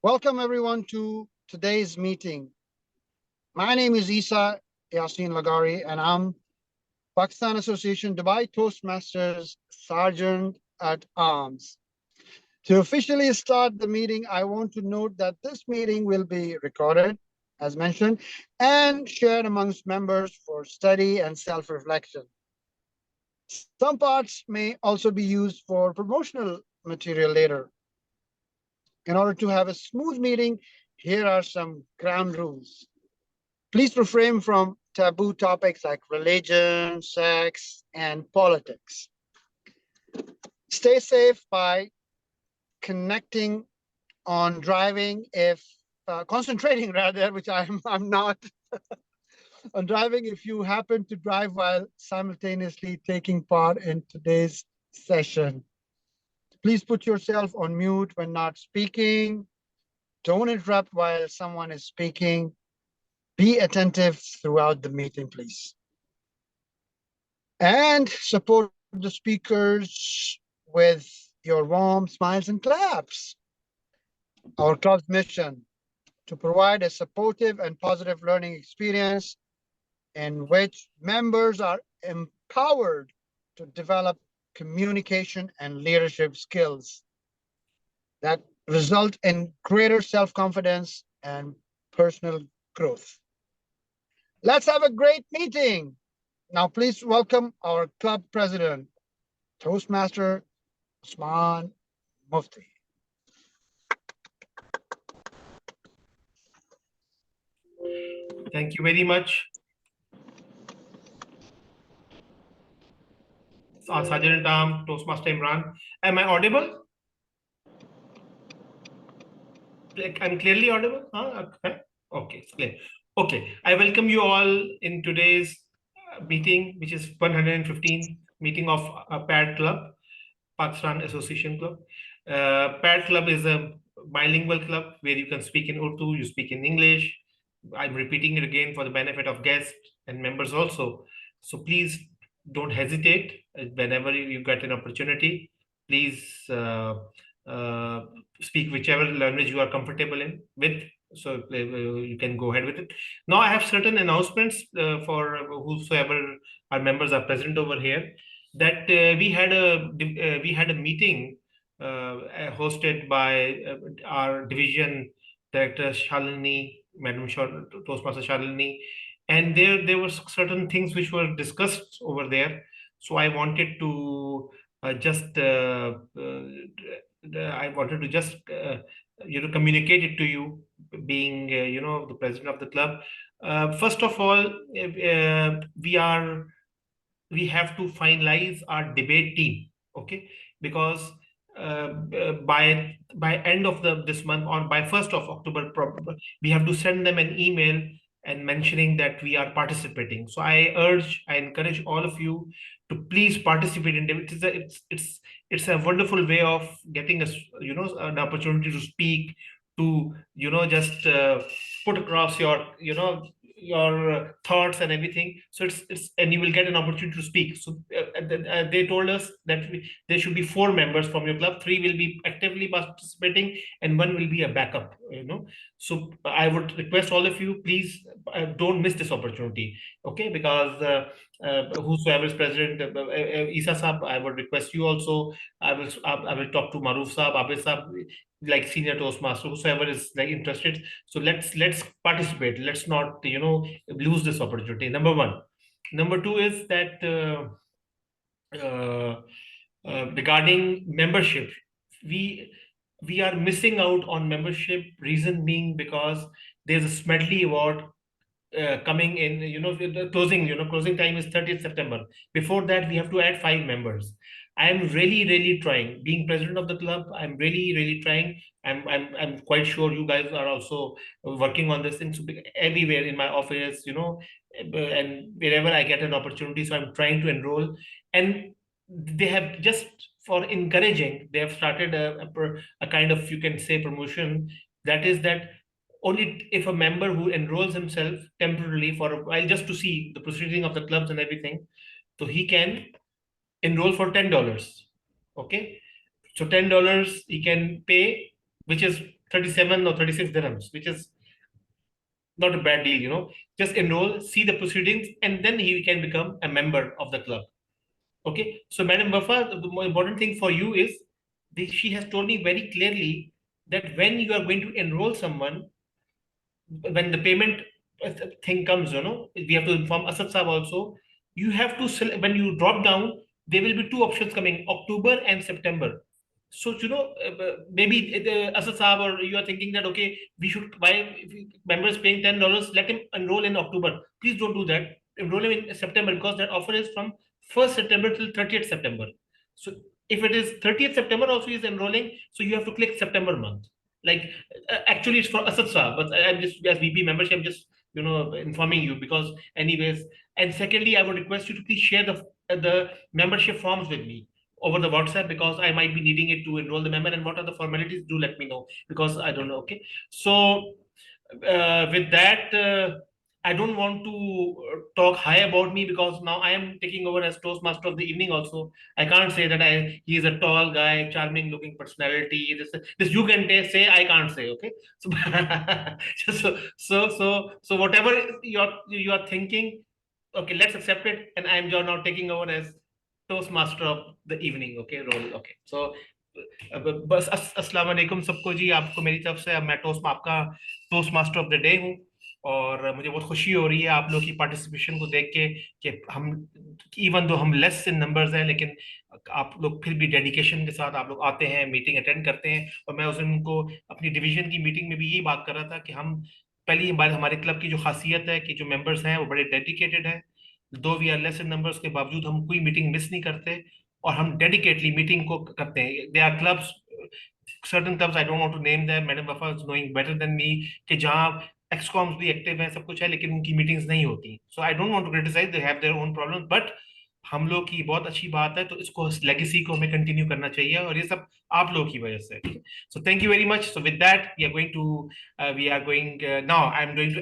Welcome everyone to today's meeting. My name is Isa Yasin Lagari and I'm Pakistan Association Dubai Toastmasters Sergeant at Arms. To officially start the meeting, I want to note that this meeting will be recorded, as mentioned, and shared amongst members for study and self-reflection. Some parts may also be used for promotional material later. In order to have a smooth meeting, here are some ground rules. Please refrain from taboo topics like religion, sex, and politics. Stay safe by connecting on driving if concentrating rather, which I'm not on driving if you happen to drive while simultaneously taking part in today's session. Please put yourself on mute when not speaking. Don't interrupt while someone is speaking. Be attentive throughout the meeting, please. And support the speakers with your warm smiles and claps. Our club's mission to provide a supportive and positive learning experience in which members are empowered to develop communication and leadership skills that result in greater self-confidence and personal growth. Let's have a great meeting. Now, please welcome our club president, Toastmaster Usman Mufti. Thank you very much. Sergeant Toastmaster Imran. Am I audible? I'm clearly audible? Okay. Okay, clear. Okay, I welcome you all in today's meeting, which is 115th meeting of PAD Club, Pakistan Association Club. PAD Club is a bilingual club where you can speak in Urdu, you speak in English. I'm repeating it again for the benefit of guests and members also. So please don't hesitate whenever you get an opportunity. Please speak whichever language you are comfortable in with. So you can go ahead with it. Now I have certain announcements for whosoever our members are present over here. That we had a meeting hosted by our division director Shalini, Madam Toastmaster Shalini, and there were certain things which were discussed over there. So I wanted to communicate it to you, being the president of the club. First of all, we have to finalize our debate team, okay? Because by end of this month, or by 1st of October, probably we have to send them an email and mentioning that we are participating. So I encourage all of you to please participate in debate. It's a wonderful way of getting us an opportunity to speak, to just put across your thoughts and everything. So it's and you will get an opportunity to speak. So they told us that there should be 4 members from your club. 3 will be actively participating and 1 will be a backup. So I would request all of you, please don't miss this opportunity, okay? Because whosoever is president, Isa Saab, I would request you also. I will talk to Maruf Saab, Abid Saab, like senior Toastmaster, whosoever is like interested. So let's participate. Let's not lose this opportunity. Number 1. Number 2 is that regarding membership, we are missing out on membership. Reason being because there's a Smedley Award coming in. The closing time is 30th September. Before that, we have to add 5 members. I am really trying. Being president of the club, I'm really trying. I'm quite sure you guys are also working on this thing. So everywhere in my office, and wherever I get an opportunity, so I'm trying to enroll. And they have just for encouraging, they have started a kind of, you can say, promotion. That is that only if a member who enrolls himself temporarily for a while just to see the proceeding of the clubs and everything, so he can enroll for $10. Okay, so $10 he can pay, which is 37 or 36 dirhams, which is not a bad deal, just enroll, see the proceedings, and then he can become a member of the club. Okay, so Madam Wafa, the more important thing for you is she has told me very clearly that when you are going to enroll someone, when the payment thing comes, we have to inform Asad Saab also. You have to select, when you drop down, there will be two options coming, October and September. So, maybe the Asad Saab or you are thinking that, okay, we should buy, if members paying $10, let him enroll in October. Please don't do that. Enroll him in September because that offer is from 1st September till 30th September. So, if it is 30th September also is enrolling, so you have to click September month. Like, actually, it's for Asad Saab, but I'm just, as VP membership, I'm just, informing you because, anyways. And secondly, I would request you to please share the membership forms with me over the WhatsApp because I might be needing it to enroll the member. And what are the formalities? Do let me know because I don't know. Okay. So, with that, I don't want to talk high about me because now I am taking over as Toastmaster of the evening. Also, I can't say that he is a tall guy, charming looking personality. This you can say. I can't say. Okay. So, so whatever you are thinking, okay, let's accept it. And I am now taking over as Toastmaster of the evening. Okay, role. Okay. So बस अस्सलाम वालेकुम सबको जी, आपको मेरी तरफ से, मैं आपका toast master of the day हूँ। और मुझे बहुत खुशी हो रही है आप लोग की पार्टिसिपेशन को देख के कि हम, इवन दो हम लेस इन नंबर्स हैं, लेकिन आप लोग फिर भी डेडिकेशन के साथ आप लोग आते हैं, मीटिंग अटेंड करते हैं। और मैं उस दिन उनको अपनी डिवीजन की मीटिंग में भी यही बात कर रहा था कि हम, पहली बात हमारे क्लब की जो खासियत है कि जो मेंबर्स हैं वो बड़े डेडिकेटेड हैं। Though we are less in numbers के बावजूद हम कोई मीटिंग मिस नहीं करते और हम डेडिकेटली मीटिंग को करते हैं। They are clubs, certain clubs, I don't want to name them, madam Wafa is knowing better than me, कि जहां एक्सकॉम्स भी एक्टिव हैं, सब कुछ है, लेकिन उनकी मीटिंग्स नहीं होती। So I don't want to criticize, they have their own problem, but हम लोग की बहुत अच्छी बात है, तो इसको, लेगेसी को हमें कंटिन्यू करना चाहिए और ये सब आप लोग की वजह से। So thank you very much. So with that we are going now, I am going to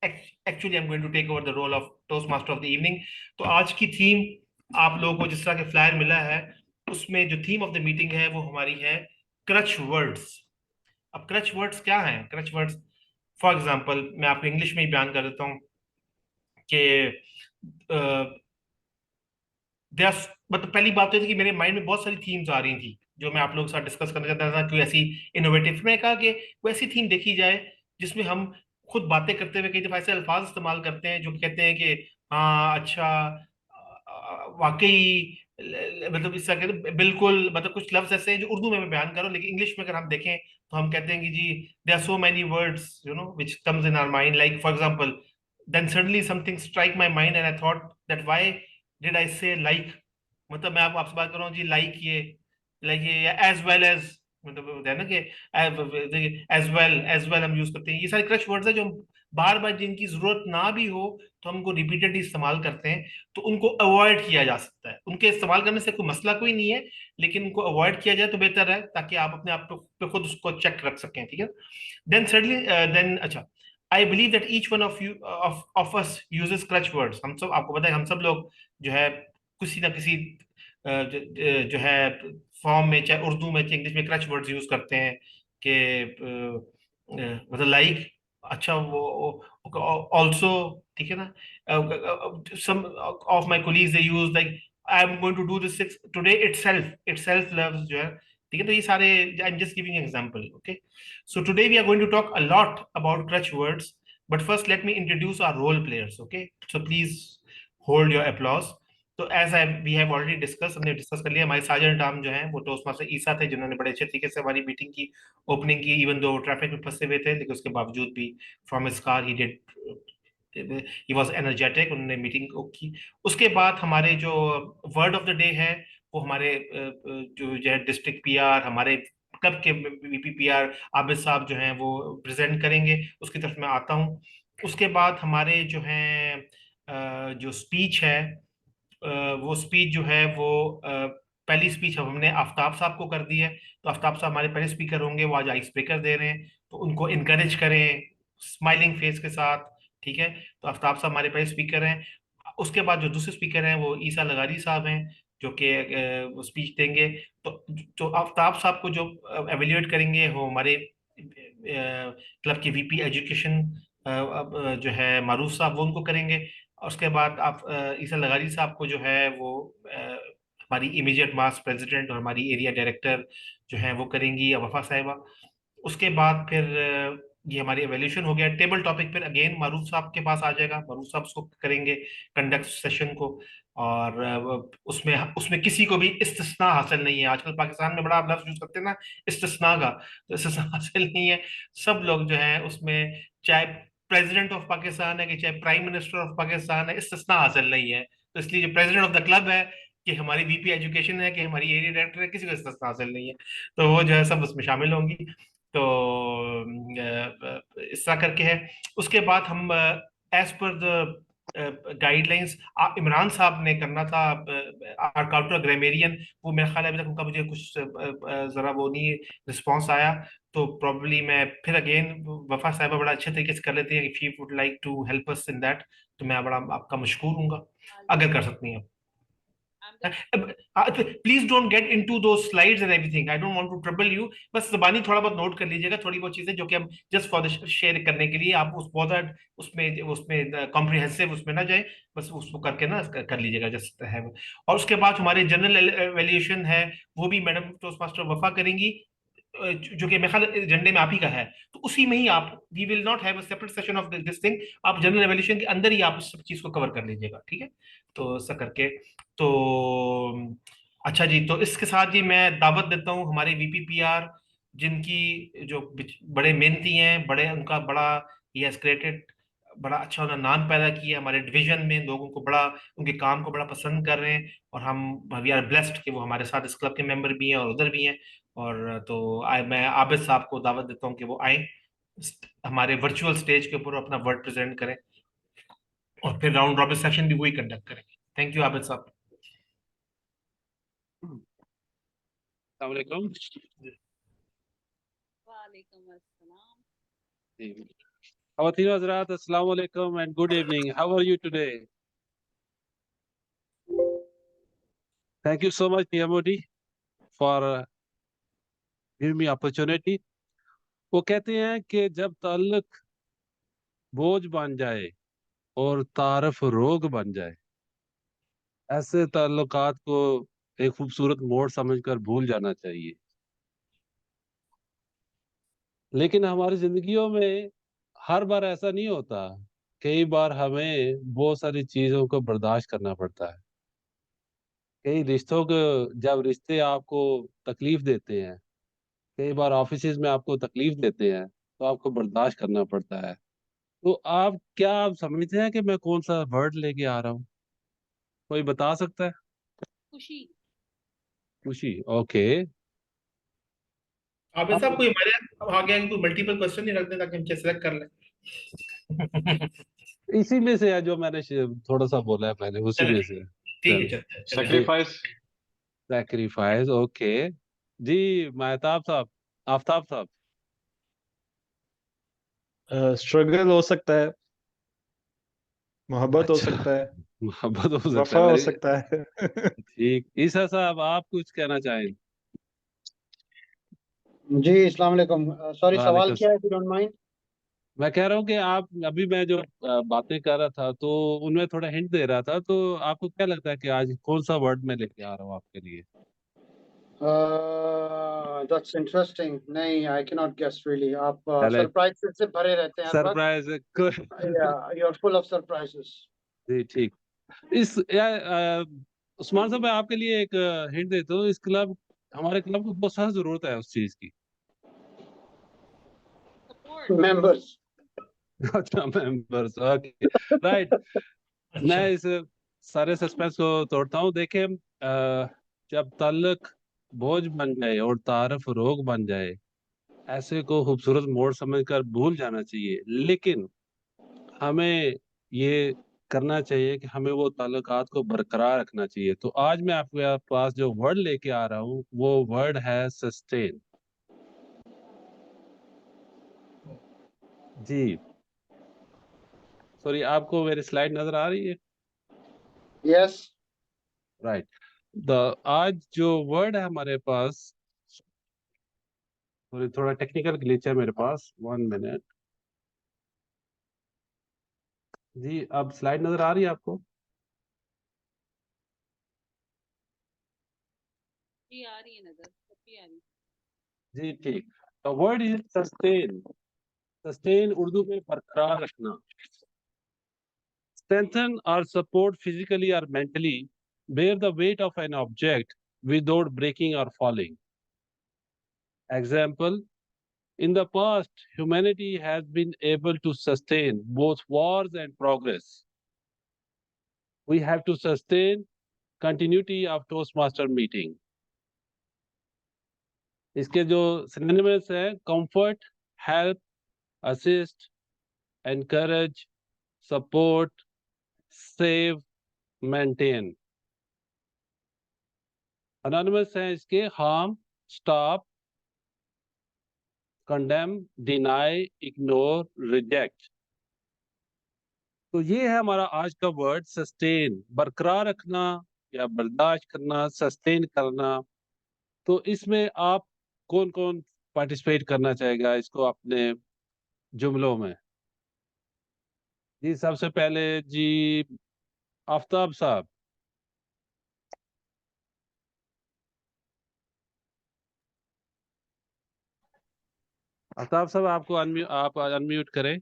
actually I am going to take over the role of toast master of the evening. तो आज की theme आप लोगों को जिस तरह के flyer मिला है, उसमें जो थीम ऑफ द मीटिंग है वो हमारी है क्रच वर्ड्स। अब क्रच वर्ड्स क्या हैं? क्रच वर्ड्स, फॉर एग्जांपल, मैं आपको इंग्लिश में ही बयान कर देता हूँ कि मतलब पहली बात तो थी कि मेरे माइंड में बहुत सारी थीम्स आ रही थी जो मैं आप लोगों के साथ डिस्कस करना चाहता था, कोई ऐसी इनोवेटिव। मैंने कहा कि कोई ऐसी थीम देखी जाए जिसमें हम खुद बातें करते हुए कई दफा ऐसे अल्फाज इस्तेमाल करते हैं जो कहते हैं कि हाँ अच्छा, वाकई, मतलब इस तरह के, बिल्कुल, मतलब कुछ लफ्ज ऐसे हैं जो उर्दू में मैं बयान कर रहा हूँ, लेकिन इंग्लिश में अगर हम देखें तो हम कहते हैं कि जी they are so many words which comes in our mind, like for example, then suddenly something strike my mind and I thought that why did I say like. मतलब मैं आपसे बात कर रहा हूँ जी, लाइक ये एज वेल एज, मतलब होता है ना कि एज वेल हम यूज करते हैं। ये सारे क्रच वर्ड्स है जो बार बार, जिनकी जरूरत ना भी हो तो हम उनको रिपीटेडली इस्तेमाल करते हैं, तो उनको अवॉइड किया जा सकता है। उनके इस्तेमाल करने से कोई मसला कोई नहीं है, लेकिन उनको अवॉइड किया जाए तो बेहतर है, ताकि आप अपने आप पे खुद उसको चेक रख सकें। ठीक है, देन सडनली देन अच्छा, I believe that each one of you of us uses crutch words. हम सब, आपको पता है, हम सब लोग जो है किसी ना किसी जो है फॉर्म में, चाहे उर्दू में चाहे इंग्लिश में, क्रच वर्ड्स यूज करते हैं कि मतलब लाइक, अच्छा, वो ऑल्सो, ठीक है ना। Some of my colleagues they use like I am going to do this today itself loves, जो है, ठीक है। तो ये सारे, I am just giving example. Okay, so today we are going to talk a lot about crutch words, but first let me introduce our role players. Okay, so please hold your applause. तो as I we have already discuss, हमने discuss कर लिया, हमारे साजन टाम जो हैं वो toast master ईसा थे, जिन्होंने बड़े अच्छे तरीके से हमारी मीटिंग की ओपनिंग की, इवन दो ट्रैफिक में फंसे हुए थे, लेकिन उसके बावजूद भी from his car he did, he was energetic, उन्होंने मीटिंग को की। उसके बाद हमारे जो वर्ड ऑफ द डे है वो हमारे जो है डिस्ट्रिक्ट पीआर, हमारे क्लब के वीपी पीआर आबिद साहब जो हैं वो प्रेजेंट करेंगे, उसकी तरफ मैं आता हूँ। उसके बाद हमारे जो हैं जो स्पीच है, वो स्पीच जो है वो पहली स्पीच अब हमने आफ्ताब साहब को कर दी है, तो आफ्ताब साहब हमारे पहले स्पीकर होंगे, वो आज आइस ब्रेकर दे रहे हैं, तो उनको इनकरेज करें स्माइलिंग फेस के साथ। ठीक है, तो आफ्ताब साहब हमारे पहले स्पीकर हैं। उसके बाद जो दूसरे स्पीकर हैं वो ईसा लगारी साहब हैं, जो कि वो स्पीच देंगे। तो जो आफ्ताब साहब को जो एवेल्यूएट करेंगे वो हमारे क्लब के वीपी एजुकेशन जो है मारूफ साहब, वो उनको करेंगे। और उसके बाद आप ईसा लगारी साहब को जो है वो हमारी इमीडिएट मास प्रेसिडेंट और हमारी एरिया डायरेक्टर जो है वो करेंगी, या वफा साहिबा। उसके बाद फिर ये हमारी एवोल्यूशन हो गया। टेबल टॉपिक फिर अगेन मारूफ साहब के पास आ जाएगा, मारूफ साहब उसको करेंगे कंडक्ट सेशन को। और उसमें उसमें किसी को भी इस्तिस्ना हासिल नहीं है। आजकल पाकिस्तान में बड़ा आप लफ्ज यूज करते हैं ना, इस्तिस्ना का, तो इस्तिस्ना हासिल नहीं है। सब लोग जो है उसमें, चाहे प्रेसिडेंट ऑफ पाकिस्तान है कि चाहे प्राइम मिनिस्टर ऑफ पाकिस्तान है, इस्तिस्ना हासिल नहीं है। तो इसलिए जो प्रेसिडेंट ऑफ द क्लब है, कि हमारी वीपी एजुकेशन है, कि हमारी एरिया डायरेक्टर है, किसी को इस्तिस्ना हासिल नहीं है। तो वो जो है सब उसमें शामिल होंगी। तो इस तरह करके है। उसके बाद हम as per the guidelines Imran साहब ने करना था, आर्काउटर ग्रामेरियन। वो मेरा ख्याल है अभी तक उनका मुझे कुछ जरा वो नहीं रिस्पॉन्स आया। तो प्रॉब्ली मैं फिर अगेन, वफा साहिबा बड़ा अच्छे तरीके से कर लेते हैं, if you would like to help us in that, तो मैं बड़ा आपका मशकूर हूँगा अगर कर सकती हैं। Please don't get into those slides and everything, I don't want to trouble you. बस जबानी थोड़ा बहुत नोट कर लीजिएगा, थोड़ी बहुत चीजें जो कि हम जस्ट फॉर द शेयर करने के लिए, आप उस बहुत उसमें उसमें कॉम्प्रिहेंसिव उसमें ना जाए, बस उसको करके ना कर लीजिएगा जस्ट है। और उसके बाद हमारे जनरल एवेल्यूशन है, वो भी मैडम टोस्ट मास्टर वफा करेंगी, जो कि मेरे ख्याल एजेंडे में आप ही का है। तो उसी में ही आप, we will not have a separate session of this thing, आप जनरल एवेल्यूशन के अंदर ही आप इस सब चीज को कवर कर लीजिएगा, ठीक है। तो ऐसा करके, तो अच्छा जी, तो इसके साथ ही मैं दावत देता हूँ हमारे वीपीपीआर, जिनकी जो बड़े मेहनती हैं, बड़े उनका बड़ा ही हैज क्रिएटेड, बड़ा अच्छा उन्होंने नाम पैदा किया हमारे डिवीजन में, लोगों को बड़ा, उनके काम को बड़ा पसंद कर रहे हैं। और हम वी आर ब्लेस्ड कि वो हमारे साथ इस क्लब के मेंबर भी हैं और उधर भी हैं। और तो मैं आबिद साहब को दावत देता हूँ कि वो आए हमारे वर्चुअल स्टेज के ऊपर अपना वर्ड प्रेजेंट करें, और फिर राउंड रॉबिन सेशन भी वही कंडक्ट करेंगे। थैंक यू आबिद साहब। अस्सलाम वालेकुम। वालेकुम अस्सलाम. Khawateen Hazrat, Assalamu alaikum and good evening. How are you today? Thank you so much, PMOD, for giving me opportunity. वो कहते हैं कि जब ताल्लुक बोझ बन जाए और तारफ रोग बन जाए, ऐसे ताल्लुकात को एक खूबसूरत मोड़ समझकर भूल जाना चाहिए। लेकिन हमारी जिंदगियों में हर बार ऐसा नहीं होता। कई बार हमें बहुत सारी चीजों को बर्दाश्त करना पड़ता है। कई रिश्तों को, जब रिश्ते आपको तकलीफ देते हैं, कई बार ऑफिसेज में आपको तकलीफ देते हैं, तो आपको बर्दाश्त करना पड़ता है। तो आप समझते हैं कि मैं कौन सा वर्ड लेके आ रहा हूँ? कोई बता सकता है? खुशी. खुशी, ओके। आबिद साहब अब कोई हमारे यहाँ आ गया, इनको मल्टीपल क्वेश्चन नहीं रखते ताकि हम सेलेक्ट कर लें। इसी में से है जो मैंने थोड़ा सा बोला है पहले, उसी चले में ठीक से है, है। ठीक है, चलते चलते। सेक्रीफाइस। Sacrifice, okay. जी, महताब साहब, आफ्ताब साहब। स्ट्रगल हो सकता है, मोहब्बत हो अच्छा, सकता है, मोहब्बत हो सकता वफा है, हो वेरी सकता है। ठीक। ईसा साहब, आप कुछ कहना चाहें? जी अस्सलाम वालेकुम। सॉरी, सवाल वालेकुम। क्या है, इफ यू डोंट माइंड? मैं कह रहा हूँ कि आप अभी, मैं जो बातें कर रहा था तो उनमें थोड़ा हिंट दे रहा था, तो आपको क्या लगता है कि आज कौन सा वर्ड मैं लेके आ रहा हूँ आपके लिए? That's interesting. नहीं, I can not guess really. आप चले, सरप्राइज से भरे रहते हैं हर वक्त। Surprise. You are full of surprises. जी, ठीक। उस्मान साहब, मैं आपके लिए एक हिंट देता हूँ। हमारे क्लब को बहुत सारी जरूरत है उस चीज की। Support. मेंबर्स। अच्छा, मेंबर्स, ओके, राइट। अच्छा, मैं इस सारे सस्पेंस को तोड़ता हूँ। देखें, जब ताल्लुक बोझ बन जाए और तारफ रोग बन जाए, ऐसे को खूबसूरत मोड़ समझकर भूल जाना चाहिए। लेकिन हमें ये करना चाहिए कि हमें वो ताल्लुकात को बरकरार रखना चाहिए। तो आज मैं आपके पास जो वर्ड लेके आ रहा हूँ, वो वर्ड है सस्टेन। जी, सॉरी, आपको मेरी स्लाइड नजर आ रही है? यस। राइट। द आज जो वर्ड है हमारे पास, थोड़ा टेक्निकल ग्लिच है मेरे पास, 1 मिनट। जी अब स्लाइड नजर आ रही है आपको? जी आ रही है नजर, सबकी आ रही है। जी ठीक। तो word is sustain. Sustain Urdu में बरकरार रखना। Strengthen or support physically or mentally, bear the weight of an object without breaking or falling. Example, in the past, humanity has been able to sustain both wars and progress. We have to sustain continuity of Toastmaster meeting. इसके जो synonyms हैं, comfort, help, assist, encourage, support, save, maintain. Anonymous हैं इसके harm, stop, condemn, deny, ignore, reject. तो ये है हमारा आज का वर्ड सस्टेन, बरकरार रखना या बर्दाश्त करना, सस्टेन करना। तो इसमें आप कौन कौन पार्टिसिपेट करना चाहेगा इसको अपने जुमलों में? जी सबसे पहले जी आफ्ताब साहब। आफ्ताब साहब आपको आप अनम्यूट करें।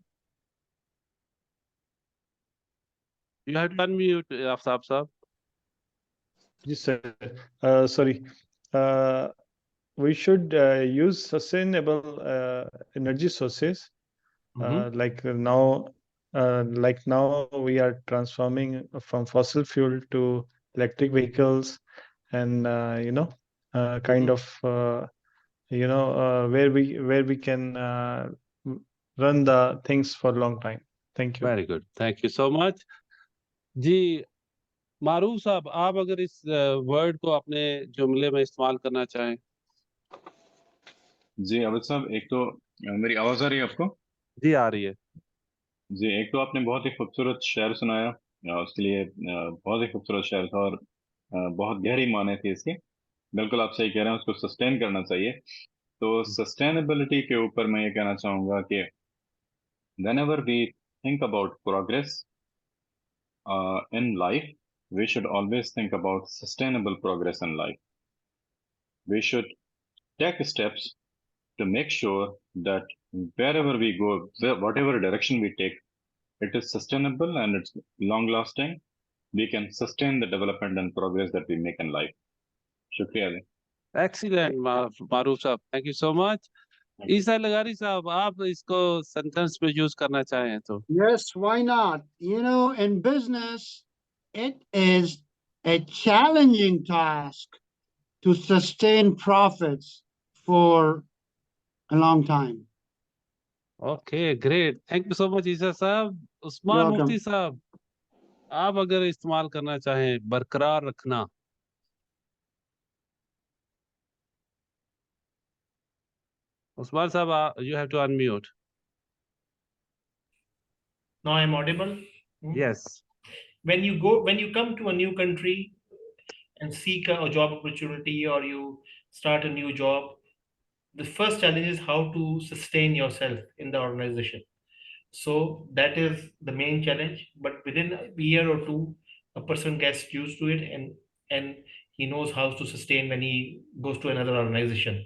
You have to unmute Aftab साहब। Yes, sir. Sorry. Uh, we should use sustainable energy sources. Like now we are transforming from fossil fuel to electric vehicles, and kind of where we can run the things for a long time. Thank you. Very good, thank you so much. जी मारूफ साहब, आप अगर इस word को अपने जुमले में इस्तेमाल करना चाहें। जी अवध साहब, एक तो मेरी आवाज आ रही है आपको? जी आ रही है। जी, एक तो आपने बहुत ही खूबसूरत शेर सुनाया, उसके लिए बहुत ही खूबसूरत शेर था, और बहुत गहरी माने थी इसकी। बिल्कुल आप सही कह रहे हैं, उसको सस्टेन करना चाहिए। तो सस्टेनेबिलिटी के ऊपर मैं ये कहना चाहूंगा कि whenever we think about progress in life, we should always think about sustainable progress in life. We should take steps to make sure that wherever we go, whatever direction we take, it is sustainable and it's long lasting. We can sustain the development and progress that we make in life. Shukriya ji. Excellent Maroof साहब, thank you so much. Isa Lagari साहब, आप इसको sentence में use करना चाहें तो। Yes, why not? You know, in business, it is a challenging task to sustain profits for a long time. Okay great, thank you so much Isa साहब। Usman You're welcome. मुफ्ती साहब, आप अगर इस्तेमाल करना चाहें बरकरार रखना। उस्मान साहब, you have to unmute. Now I'm audible. Yes. When you come to a new country and seek a job opportunity, or you start a new job, the first challenge is how to sustain yourself in the organization. So that is the main challenge. But within a year or two, a person gets used to it, and he knows how to sustain when he goes to another organization.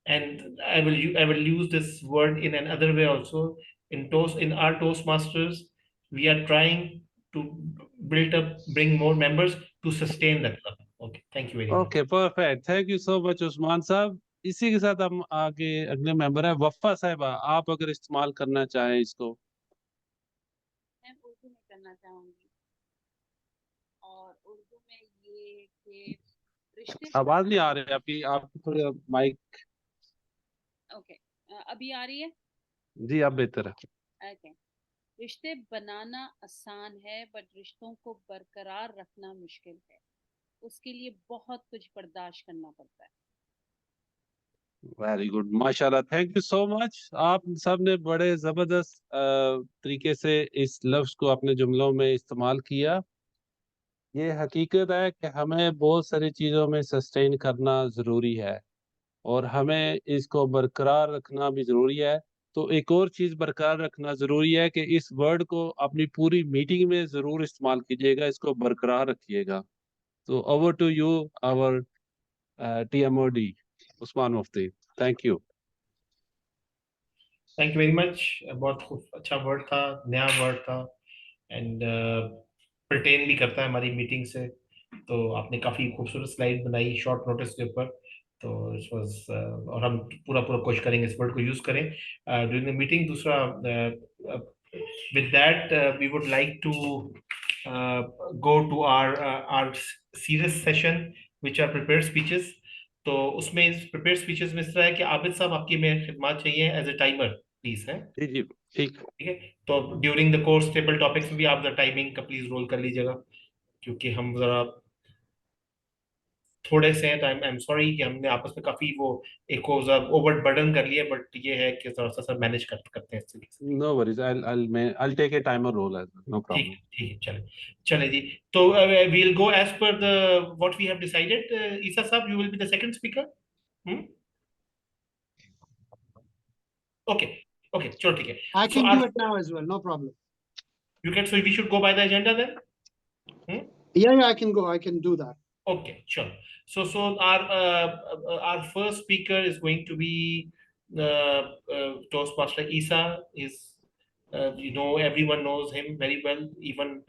And I will use this word in another way also. In our Toastmasters, we are trying to bring more members to sustain that club. Okay, thank you very much. Okay perfect, thank you so much Usman साहब। इसी के साथ हम आगे अगले member है वफ़ा साहिबा, आप अगर इस्तेमाल करना चाहें इसको। मैं उर्दू में करना चाहूंगी, और उर्दू में ये कि रिश्ते आवाज नहीं आ रही आपकी, आपकी थोड़ी माइक। ओके, अभी आ रही है? जी अब बेहतर है। ओके, रिश्ते बनाना आसान है, बट रिश्तों को बरकरार रखना मुश्किल है। उसके लिए बहुत कुछ बर्दाश्त करना पड़ता है। वेरी गुड, माशाल्लाह, थैंक यू सो मच। आप सब ने बड़े जबरदस्त तरीके से इस लफ्ज को अपने जुमलों में इस्तेमाल किया। ये हकीकत है कि हमें बहुत सारी चीजों में सस्टेन करना जरूरी है। और हमें इसको बरकरार रखना भी ज़रूरी है। तो एक और चीज़ बरकरार रखना ज़रूरी है कि इस वर्ड को अपनी पूरी मीटिंग में ज़रूर इस्तेमाल कीजिएगा, इसको बरकरार रखिएगा। तो over to you our TMOD Usman Mufti, thank you. Thank you very much. बहुत खूब अच्छा वर्ड था, नया वर्ड था, एंड परटेन भी करता है हमारी मीटिंग से। तो आपने काफी खूबसूरत स्लाइड बनाई शॉर्ट नोटिस के ऊपर। तो इट वाज, और हम पूरा पूरा कोशिश करेंगे इस वर्ड को यूज करें ड्यूरिंग द मीटिंग। दूसरा, with that we would like to go to our serious session which are prepared speeches. तो उसमें प्रिपेयर्ड स्पीचेस में इस तरह है कि आबिद साहब आपकी में खिदमत चाहिए एज ए टाइमर प्लीज, है जी जी, ठीक। ठीक है। तो during the course table topics में भी आप टाइमिंग का प्लीज रोल कर लीजिएगा, क्योंकि हम जरा थोड़े से हैं। आई एम सॉरी कि हमने आपस में काफी वो एक ओवर बर्डन कर लिया, बट ये है कि थोड़ा सा मैनेज करते हैं इस तरीके से। No worries, I'll take a timer role as well, no problem. ठीक है, चले चले जी। तो we'll go as per the what we have decided. Isa साहब, you will be the second speaker. Okay okay, चलो ठीक है। I so can are do it now as well, no problem. You can, so we should go by the agenda then. Yeah, I can go. I can do that. Okay, sure. So our first speaker is going to be Toastmaster Isa. Is everyone knows him very well, even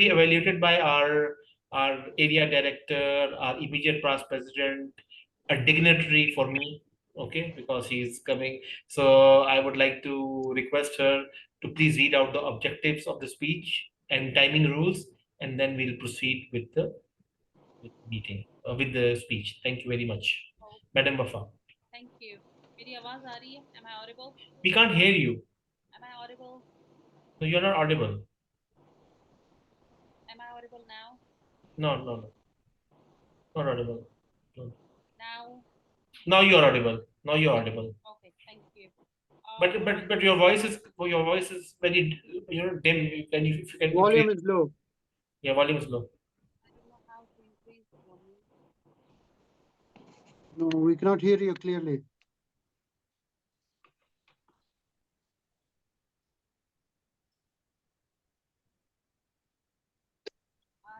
be evaluated by our area director, our immediate past president, a dignitary for me, okay, because he's coming. So I would like to request her to please read out the objectives of the speech and timing rules, and then we'll proceed with the meeting, with the speech. Thank you very much, Madam Wafa. Thank you. मेरी आवाज आ रही है? Am I audible? We can't hear you. Am I audible? No, you're not audible. Am I audible now? No, not audible. No. Now? Now you're audible. Now you're audible. Okay, thank you. But your voice is very dim. Can you, if you can Volume increase? is low. Yeah, volume is low. I don't know how to increase the volume. No, we cannot hear you clearly.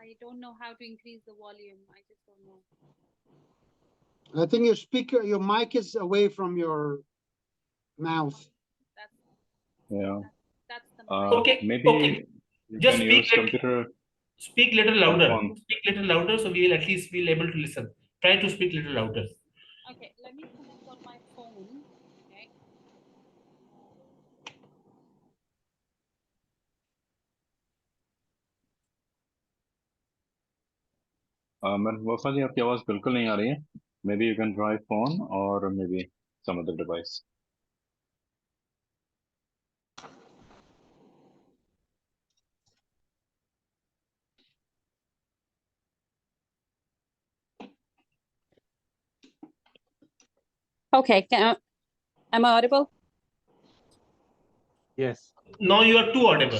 I don't know how to increase the volume. I just don't know. I think your speaker, your mic is away from your mouth. Yeah. That's the Okay, maybe okay. you Just can speak use it. computer. Speak little louder. phone. Speak little louder, so we will at least be able to listen. Try to speak little louder. Okay, let me connect on my phone. Okay. Madam वफा जी, आपकी आवाज बिल्कुल नहीं आ रही है। Maybe you can try phone or maybe some other device. Okay, am I audible? Yes. Now you are too audible.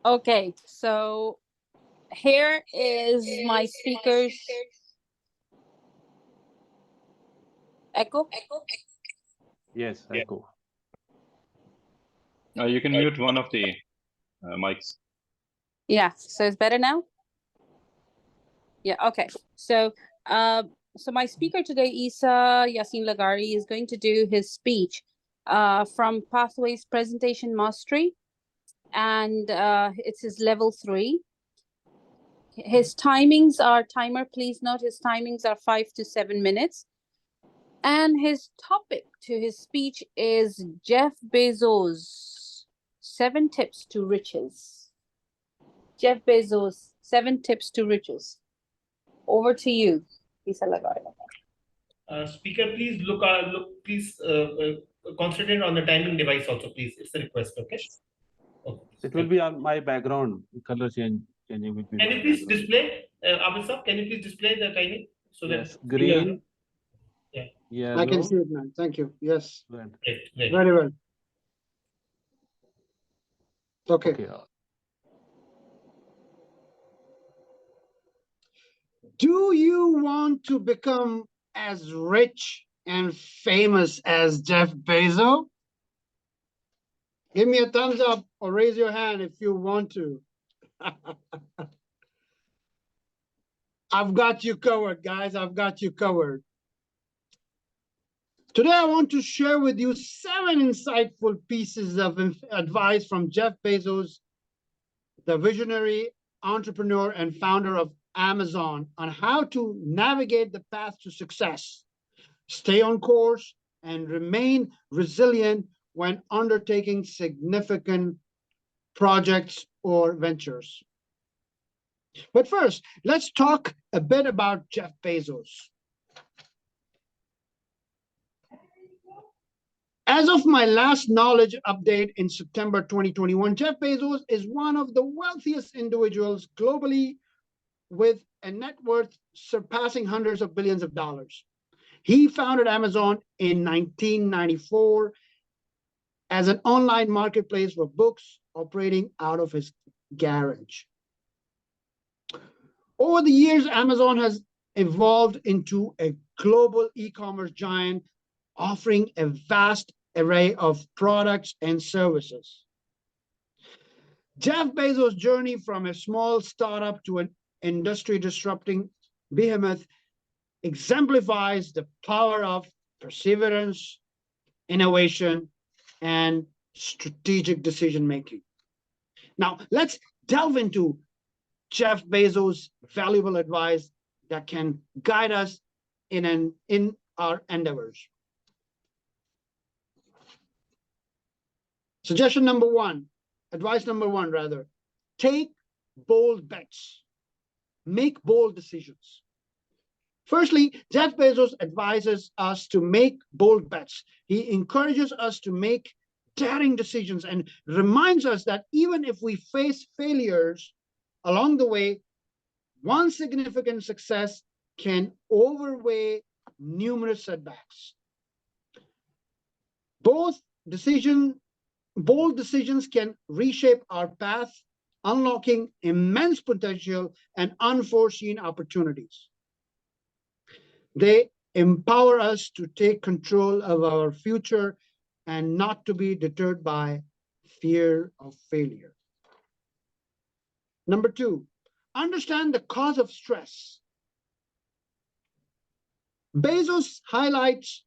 Okay, so here is my speakers. Echo? Yes, echo. You can mute one of the mics. Yeah, so it's better now? Yeah, okay. So my speaker today, Isa Yassin Lagari, is going to do his speech from Pathways Presentation Mastery, and it's his level 3. His timings are, please note his timings are 5 to 7 minutes. And his topic to his speech is Jeff Bezos, 7 tips to riches. Jeff Bezos, 7 tips to riches. Over to you, Isa Lagari. Speaker, please please concentrate on the timing device also, please. It's a request, okay? It will be on my background color change. changing between Can you my please background. display, Abid sir, can you please display the timing so that? Yes, green, Yeah. I can yellow, see it now. Thank you. Yes, red. Great. very well. Okay. Okay. Do you want to become as rich and famous as Jeff Bezos? Give me a thumbs up or raise your hand if you want to. I've got you covered, guys. I've got you covered. Today, I want to share with you 7 insightful pieces of advice from Jeff Bezos, the visionary entrepreneur and founder of Amazon, on how to navigate the path to success, stay on course, and remain resilient when undertaking significant projects or ventures. But first, let's talk a bit about Jeff Bezos. As of my last knowledge update in September 2021, Jeff Bezos is one of the wealthiest individuals globally with a net worth surpassing hundreds of billions of dollars. He founded Amazon in 1994 as an online marketplace for books operating out of his garage. Over the years, Amazon has evolved into a global e-commerce giant, offering a vast array of products and services. Jeff Bezos' journey from a small startup to an industry-disrupting behemoth exemplifies the power of perseverance, innovation, and strategic decision-making. Now, let's delve into Jeff Bezos' valuable advice that can guide us in our endeavors. Suggestion number 1, advice number 1 rather, take bold bets, make bold decisions. Firstly, Jeff Bezos advises us to make bold bets. He encourages us to make daring decisions and reminds us that even if we face failures along the way, one significant success can overweigh numerous setbacks. Bold decisions can reshape our path, unlocking immense potential and unforeseen opportunities. They empower us to take control of our future and not to be deterred by fear of failure. Number 2, understand the cause of stress. Bezos highlights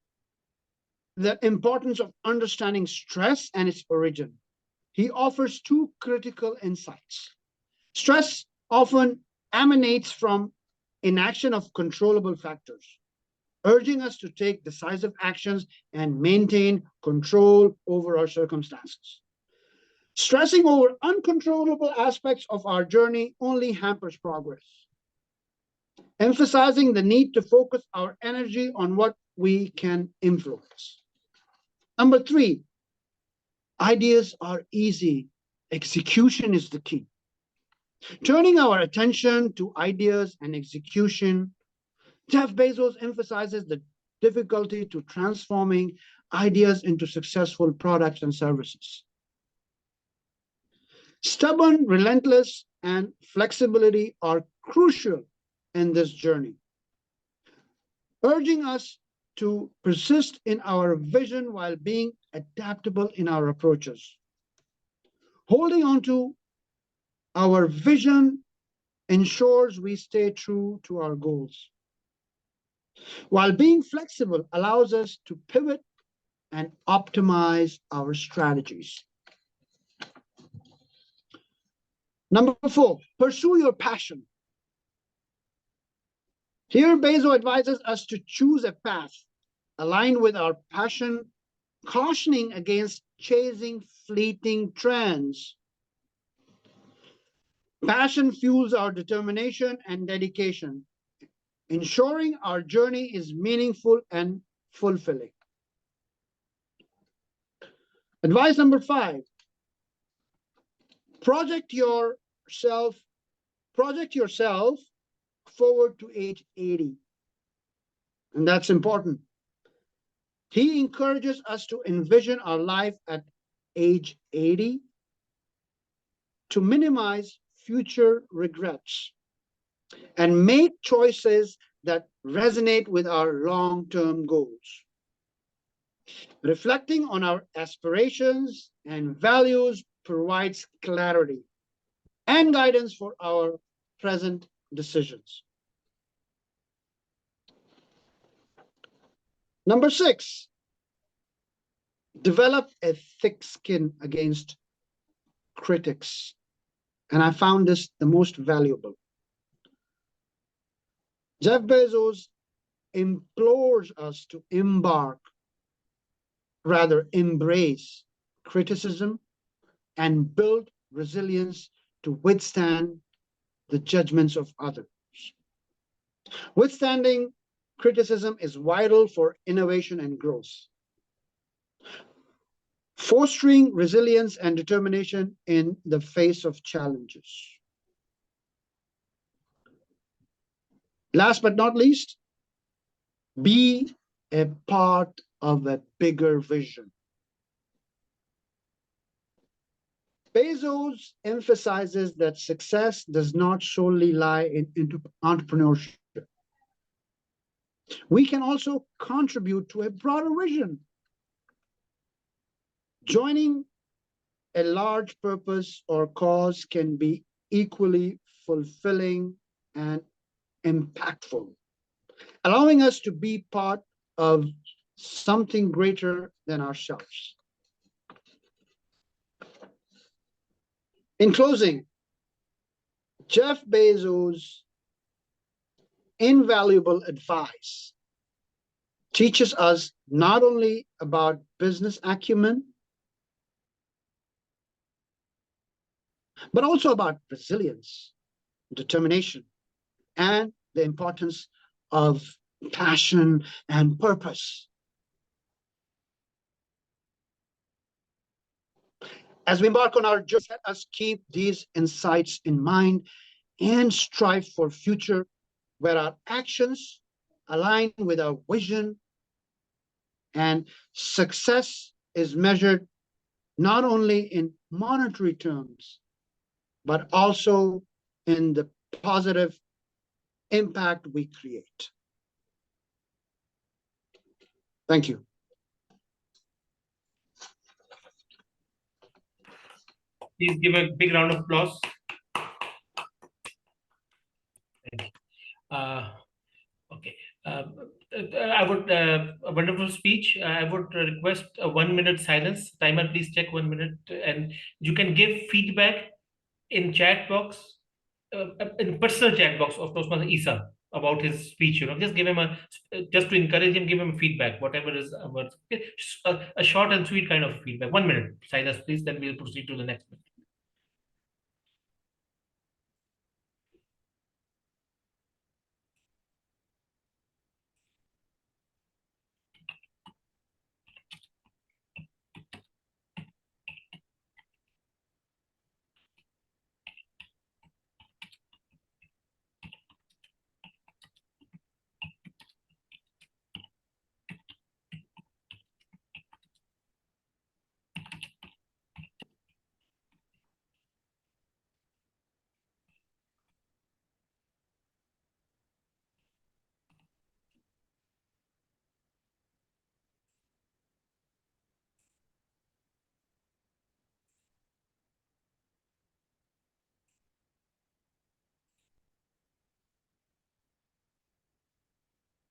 the importance of understanding stress and its origin. He offers 2 critical insights. Stress often emanates from inaction of controllable factors, urging us to take decisive actions and maintain control over our circumstances. Stressing over uncontrollable aspects of our journey only hampers progress, emphasizing the need to focus our energy on what we can influence. Number 3, ideas are easy. Execution is the key. Turning our attention to ideas and execution, Jeff Bezos emphasizes the difficulty to transforming ideas into successful products and services. Stubborn, relentless, and flexibility are crucial in this journey, urging us to persist in our vision while being adaptable in our approaches. Holding on to our vision ensures we stay true to our goals, while being flexible allows us to pivot and optimize our strategies. Number 4, pursue your passion. Here, Bezos advises us to choose a path aligned with our passion, cautioning against chasing fleeting trends. Passion fuels our determination and dedication, ensuring our journey is meaningful and fulfilling. Advice number 5, project yourself project yourself forward to age 80. And that's important. He encourages us to envision our life at age 80 to minimize future regrets and make choices that resonate with our long-term goals. Reflecting on our aspirations and values provides clarity and guidance for our present decisions. Number 6, develop a thick skin against critics. And I found this the most valuable. Jeff Bezos implores us to embrace criticism and build resilience to withstand the judgments of others. Withstanding criticism is vital for innovation and growth. Fostering resilience and determination in the face of challenges. Last but not least, be a part of a bigger vision. Bezos emphasizes that success does not solely lie in entrepreneurship. We can also contribute to a broader vision. Joining a large purpose or cause can be equally fulfilling and impactful, allowing us to be part of something greater than ourselves. In closing, Jeff Bezos' invaluable advice teaches us not only about business acumen, but also about resilience, determination, and the importance of passion and purpose. As we embark on our journey, let us keep these insights in mind and strive for a future where our actions align with our vision and success is measured not only in monetary terms, but also in the positive impact we create. Thank you. Please give a big round of applause. Thank you. Okay. I would a wonderful speech. I would request a 1 minute silence. Timer, please check 1 minute, and you can give feedback in chat box, in personal chat box of Toastmaster Isa about his speech. Just give him just to encourage him, give him feedback, whatever is a short and sweet kind of feedback. 1 minute silence, please. Then we'll proceed to the next one.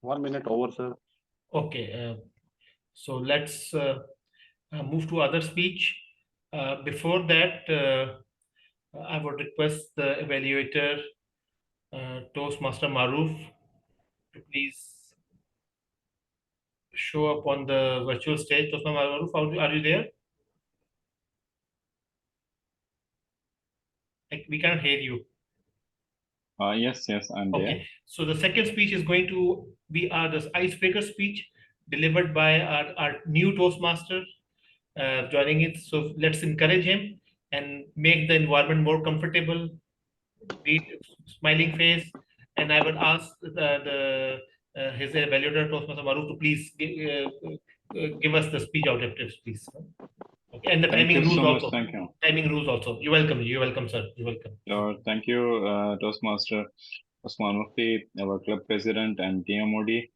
One minute over, sir. Okay, so let's move to other speech. Before that, I would request the evaluator, Toastmaster Maruf, to please show up on the virtual stage. Toastmaster Maruf, are you there? We cannot hear you. Yes, I'm there. Okay, so the second speech is going to be the icebreaker speech delivered by our new Toastmaster joining it. So let's encourage him and make the environment more comfortable smiling face, and I will ask his evaluator Toastmaster Maru to please give us the speech objectives, please. Okay, and the Thank timing you rules so much. also. Thank you. Timing rules also. You're welcome. You're welcome, sir. You're welcome. Thank you, Toastmaster Osman Mufti, our club president, and TMOD.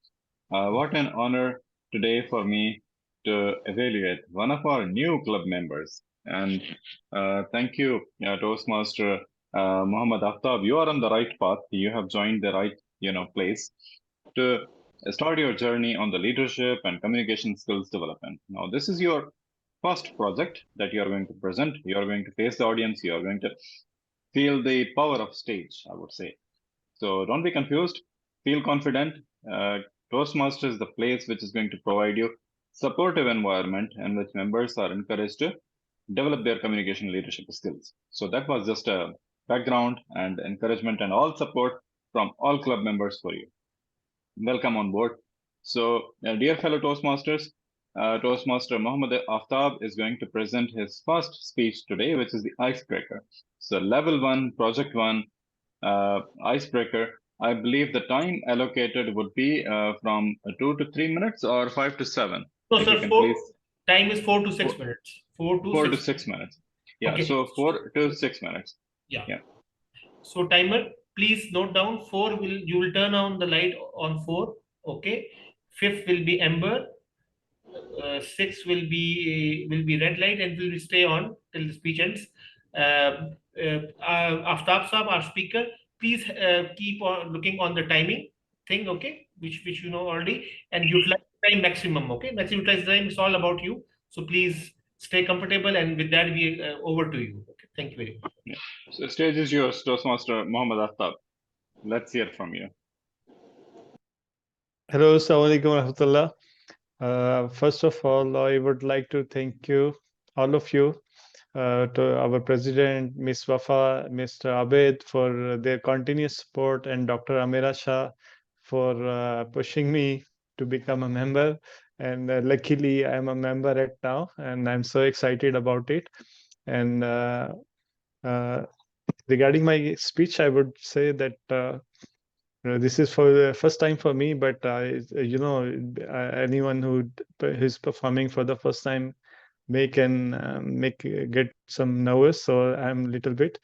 What an honor today for me to evaluate one of our new club members. And thank you, Toastmaster Muhammad Aftab. You are on the right path. You have joined the right, place to start your journey on the leadership and communication skills development. Now, this is your first project that you are going to present. You are going to face the audience. You are going to feel the power of stage, I would say. So don't be confused. Feel confident. Toastmasters is the place which is going to provide you supportive environment in which members are encouraged to develop their communication leadership skills. So that was just a background and encouragement and all support from all club members for you. Welcome on board. So, dear fellow Toastmasters, Toastmaster Mohammed Aftab is going to present his first speech today, which is the icebreaker. So, level 1, project 1, icebreaker. I believe the time allocated would be from 2 to 3 minutes or 5 to 7. No, If sir, you can please. time is 4 to 6 minutes. 4 to 6 minutes. Yeah, okay. So 4 to 6 minutes. Yeah. Yeah. So timer, please note down 4 you will turn on the light on 4. Okay. 5th will be amber. 6 will be red light and will stay on till the speech ends. Aftab Saab, our speaker, please keep on looking on the timing thing, okay, which you know already, and utilize time maximum, okay. Maximum utilize time. It's all about you. So please stay comfortable, and with that, we over to you. Okay, thank you very much. Yeah. So stage is yours, Toastmaster Mohammed Aftab. Let's hear from you. Hello, Assalamu alaikum warahmatullah. First of all, I would like to thank you, all of you, to our president, Ms. Wafa, Mr. Abed, for their continuous support, and Dr. Amira Shah for pushing me to become a member. And luckily, I'm a member right now, and I'm so excited about it. And regarding my speech, I would say that this is for the first time for me, but anyone who is performing for the first time can get some nervous. So I'm a little bit.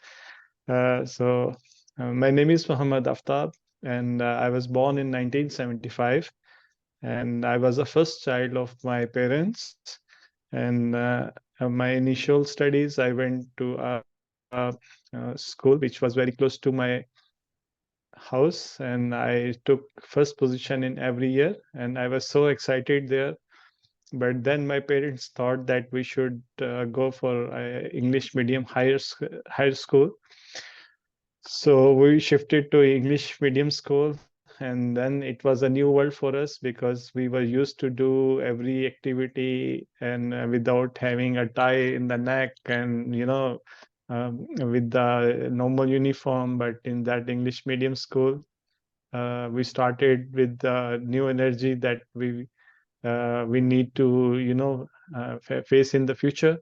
My name is Muhammad Aftab, and I was born in 1975, and I was the first child of my parents. And my initial studies, I went to a school which was very close to my house, and I took first position in every year, and I was so excited there. But then my parents thought that we should go for English medium higher school. So we shifted to English medium school, and then it was a new world for us because we were used to do every activity and without having a tie in the neck, and with the normal uniform. But in that English medium school, we started with the new energy that we need to face in the future.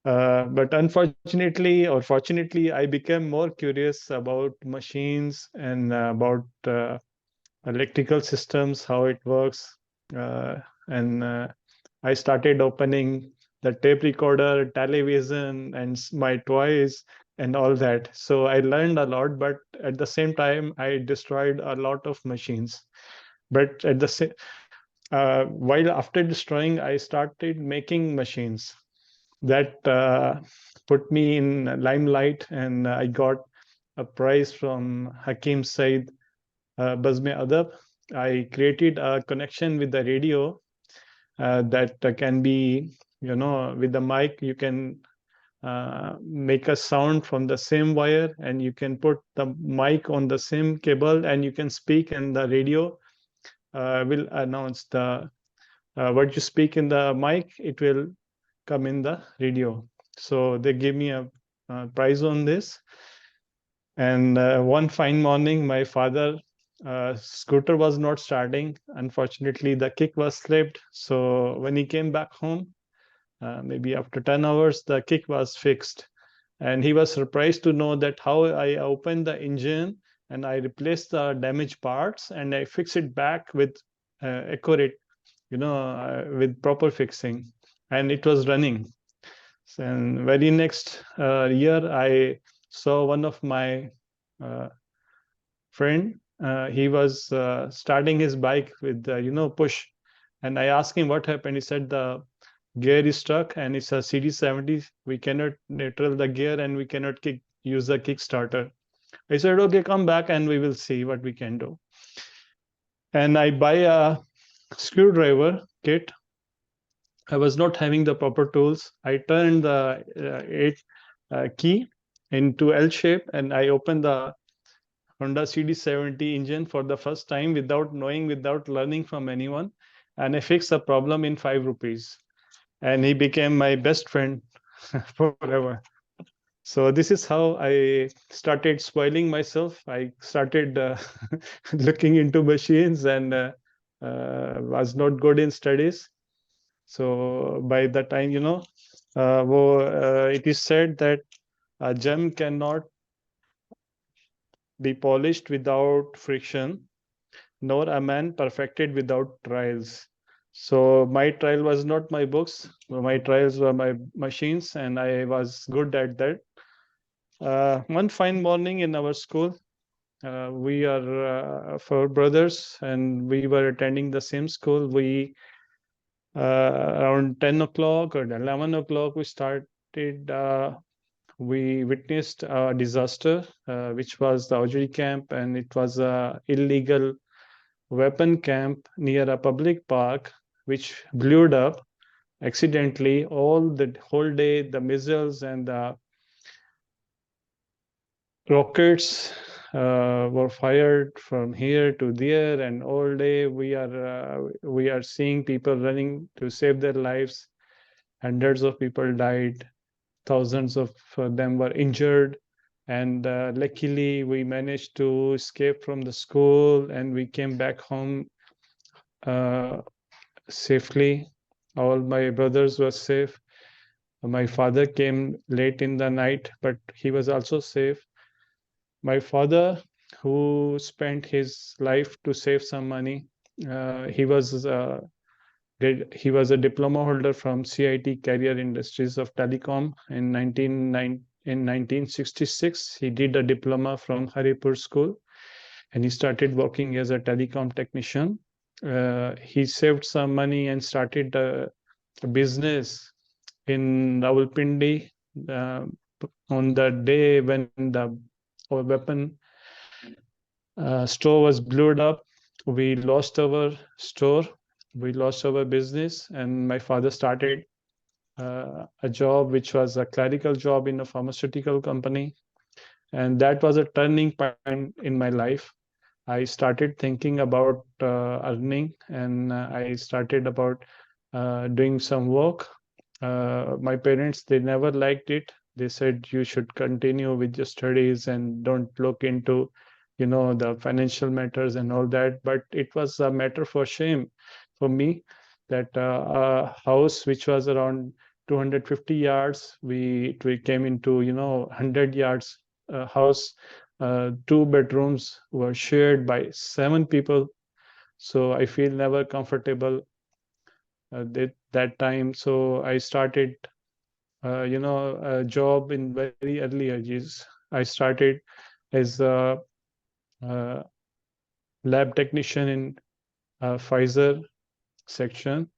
But unfortunately or fortunately, I became more curious about machines and about electrical systems, how it works, and I started opening the tape recorder, television, and my toys and all that. So I learned a lot, but at the same time, I destroyed a lot of machines. But at the same while after destroying, I started making machines that put me in limelight, and I got a prize from Hakim Said Bazme Adab. I created a connection with the radio that can be, with the mic, you can make a sound from the same wire, and you can put the mic on the same cable, and you can speak, and the radio will announce the what you speak in the mic, it will come in the radio. So they gave me a prize on this. And one fine morning, my father scooter was not starting. Unfortunately, the kick was slipped. So when he came back home, maybe after 10 hours, the kick was fixed. And he was surprised to know that how I opened the engine and I replaced the damaged parts and I fixed it back with accurate, with proper fixing, and it was running. And very next year, I saw one of my friend. He was starting his bike with push, and I asked him what happened. He said the gear is stuck and it's a CD70. We cannot neutral the gear and we cannot use the Kickstarter. I said, okay, come back and we will see what we can do. And I buy a screwdriver kit. I was not having the proper tools. I turned the 8 key into L shape and I opened the Honda CD70 engine for the first time without knowing, without learning from anyone. And I fixed the problem in 5 rupees. And he became my best friend forever. So this is how I started spoiling myself. I started looking into machines and was not good in studies. So by the time, it is said that a gem cannot be polished without friction, nor a man perfected without trials. So my trial was not my books. My trials were my machines, and I was good at that. One fine morning in our school, we are 4 brothers, and we were attending the same school. We around 10 o'clock or 11 o'clock, we witnessed a disaster, which was the Aujri camp, and it was a illegal weapon camp near a public park, which blew up accidentally. All the whole day, the missiles and the rockets were fired from here to there, and all day we are seeing people running to save their lives. Hundreds of people died, thousands of them were injured, and luckily we managed to escape from the school and we came back home safely. All my brothers were safe. My father came late in the night, but he was also safe. My father, who spent his life to save some money, he was a diploma holder from CIT Carrier Industries of Telecom in 1966. He did a diploma from Haripur School, and he started working as a telecom technician. He saved some money and started a business in Rawalpindi on the day when the weapon store was blown up. We lost our store, we lost our business, and my father started a job which was a clerical job in a pharmaceutical company, and that was a turning point in my life. I started thinking about earning, and I started about doing some work. My parents, they never liked it. They said you should continue with your studies and don't look into, the financial matters and all that. But it was a matter for shame for me that a house which was around 250 yards, we came into, 100 yards house. 2 bedrooms were shared by 7 people. So I feel never comfortable that time. So I started, a job in very early ages. I started as a lab technician in Pfizer section,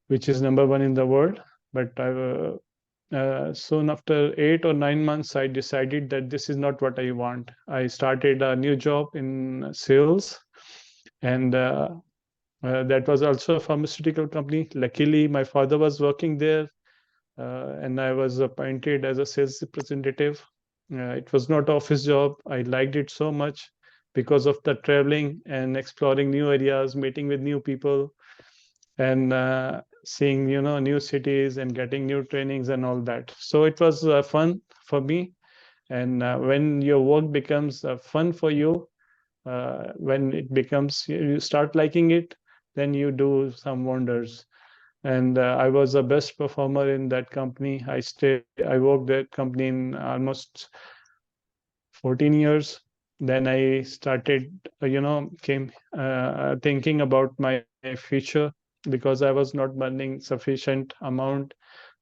which is #1 in the world. But soon after 8 or 9 months, I decided that this is not what I want. I started a new job in sales, and that was also a pharmaceutical company. Luckily, my father was working there, and I was appointed as a sales representative. It was not an office job. I liked it so much because of the traveling and exploring new areas, meeting with new people, and seeing new cities and getting new trainings and all that. So it was fun for me. And when your work becomes fun for you, when it becomes, you start liking it, then you do some wonders. and I was the best performer in that company. I worked that company in almost 14 years. Then I started, came thinking about my future, because I was not earning sufficient amount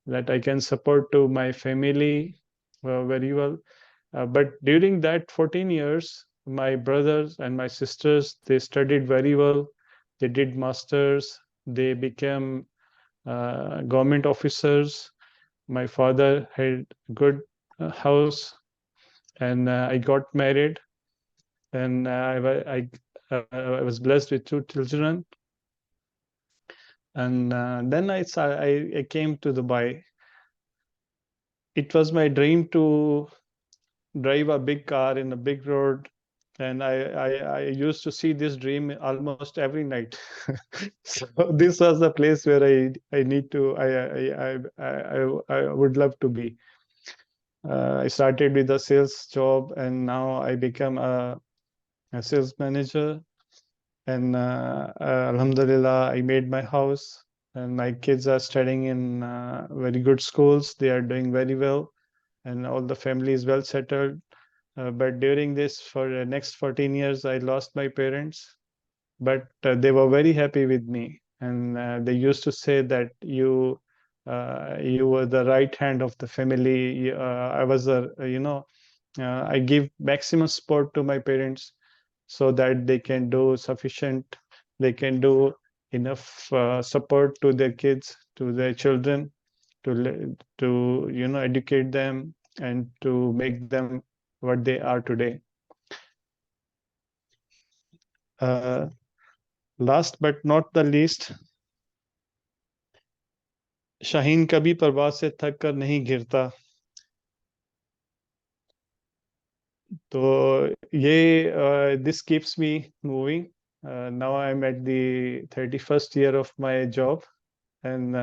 that I can support to my family very well. But during that 14 years, my brothers and my sisters, they studied very well. They did masters. They became government officers. My father had good house, and I got married, and I was blessed with 2 children. And then I came to Dubai. It was my dream to drive a big car in a big road, and I used to see this dream almost every night. So this was the place where I need to I would love to be. I started with a sales job, and now I become a sales manager. And Alhamdulillah, I made my house, and my kids are studying in very good schools. They are doing very well, and all the family is well settled. But during this, for the next 14 years, I lost my parents, but they were very happy with me. And they used to say that you were the right hand of the family. I was I give maximum support to my parents, so that they can do sufficient, they can do enough support to their kids, to their children, to educate them and to make them what they are today. Last but not the least, Shaheen कभी प्रवास से थक कर नहीं गिरता. तो ये this keeps me moving. Now I'm at the 31st year of my job, and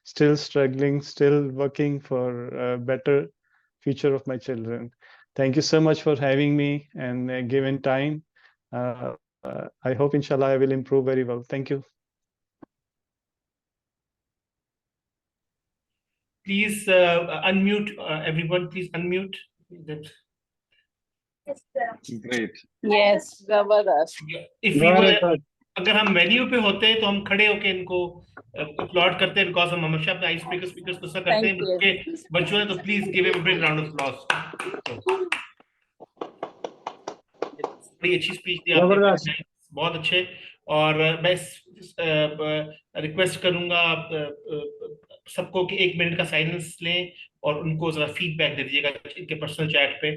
still struggling, still working for a better future of my children. Thank you so much for having me and given time. I hope, inshallah, I will improve very well. Thank you. Please unmute everyone. Please unmute. Great. Yes, Zabardast. If we were, अगर हम venue पे होते तो हम खड़े होके इनको applaud करते हैं, बिकॉज हम हमेशा अपने आइस स्पीकर्स को सब करते हैं, बल्कि वर्चुअल है, तो please give him a big round of applause. बड़ी अच्छी स्पीच दी आपने, बहुत अच्छे. और मैं रिक्वेस्ट करूंगा सबको कि 1 मिनट का साइलेंस लें और उनको जरा फीडबैक दे दीजिएगा इनके पर्सनल चैट पे,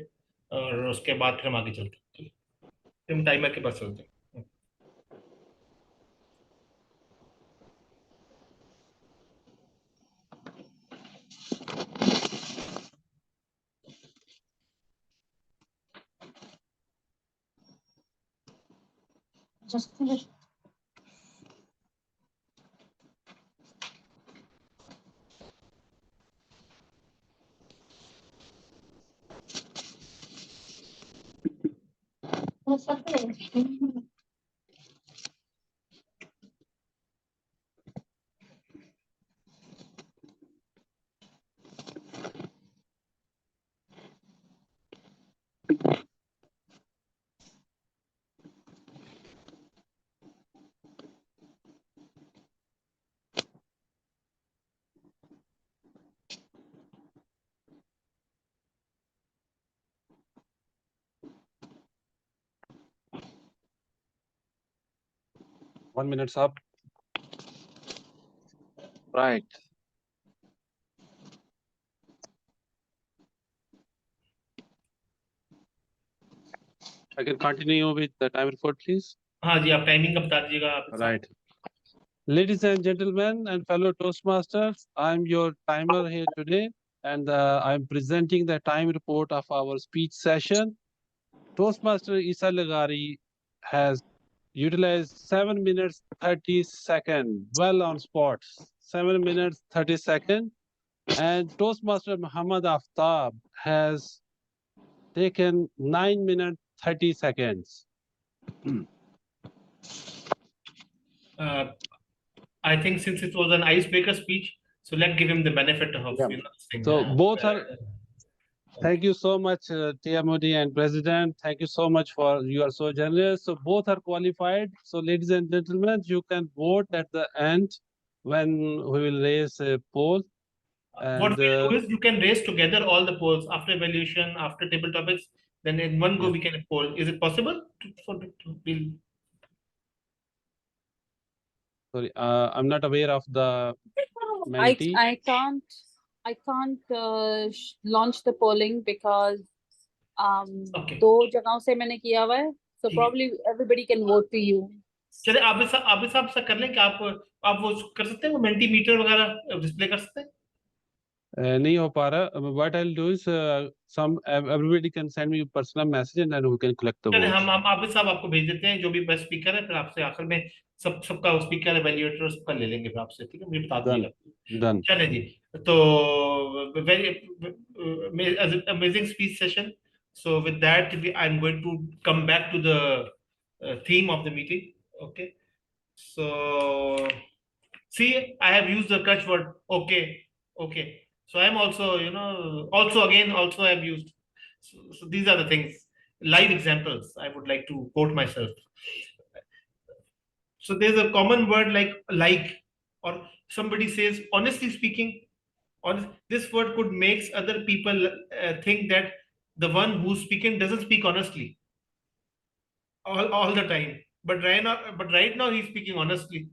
और उसके बाद फिर हम आगे चलते हैं. हम टाइमर के पास चलते हैं. Just finish. What's happening? One minute's up. Right. I can continue with the time report, please. हाँ जी, आप टाइमिंग का बता दीजिएगा. Right. Ladies and gentlemen and fellow Toastmasters, I'm your timer here today, and I'm presenting the time report of our speech session. Toastmaster Isa Lagari has utilized 7 minutes 30 seconds, well on spot, 7 minutes 30 seconds. And Toastmaster Muhammad Aftab has taken 9 minutes 30 seconds. I think since it was an icebreaker speech, so let's give him the benefit of Yeah. this thing. So both are. Thank you so much, TMOD and President. Thank you so much for you are so generous. So both are qualified. So ladies and gentlemen, you can vote at the end when we will raise a poll. What And we'll do is you can raise together all the polls after evaluation, after table topics. Then in one go Yeah. we can poll. Is it possible we'll sorry, I'm not aware of the mentee. I can't launch the polling because Okay. दो जगहों से मैंने किया हुआ है, so ठीक है। probably everybody can vote for you. चले आबिद साहब से कर लें कि आप वो कर सकते हैं, वो मेंटीमीटर वगैरह डिस्प्ले कर सकते हैं। नहीं हो पा रहा. What I'll do is everybody can send me a personal message and then we can collect the चले votes. हम आबिद साहब आपको भेज देते हैं, जो भी बेस्ट स्पीकर है, फिर आपसे आखिर में सबका स्पीकर एवेल्युएटर सबका ले लेंगे फिर आपसे, ठीक है, मुझे बता Done. दीजिएगा। Done. चले जी, तो very amazing speech session. So with that, I'm going to come back to the theme of the meeting. Okay. So see, I have used the crutch word. Okay. Okay. So I'm also, also I've used. So these are the things, live examples I would like to quote myself. So there's a common word like, or somebody says, honestly speaking, this word could make other people think that the one who's speaking doesn't speak honestly all the time. Right now he's speaking honestly.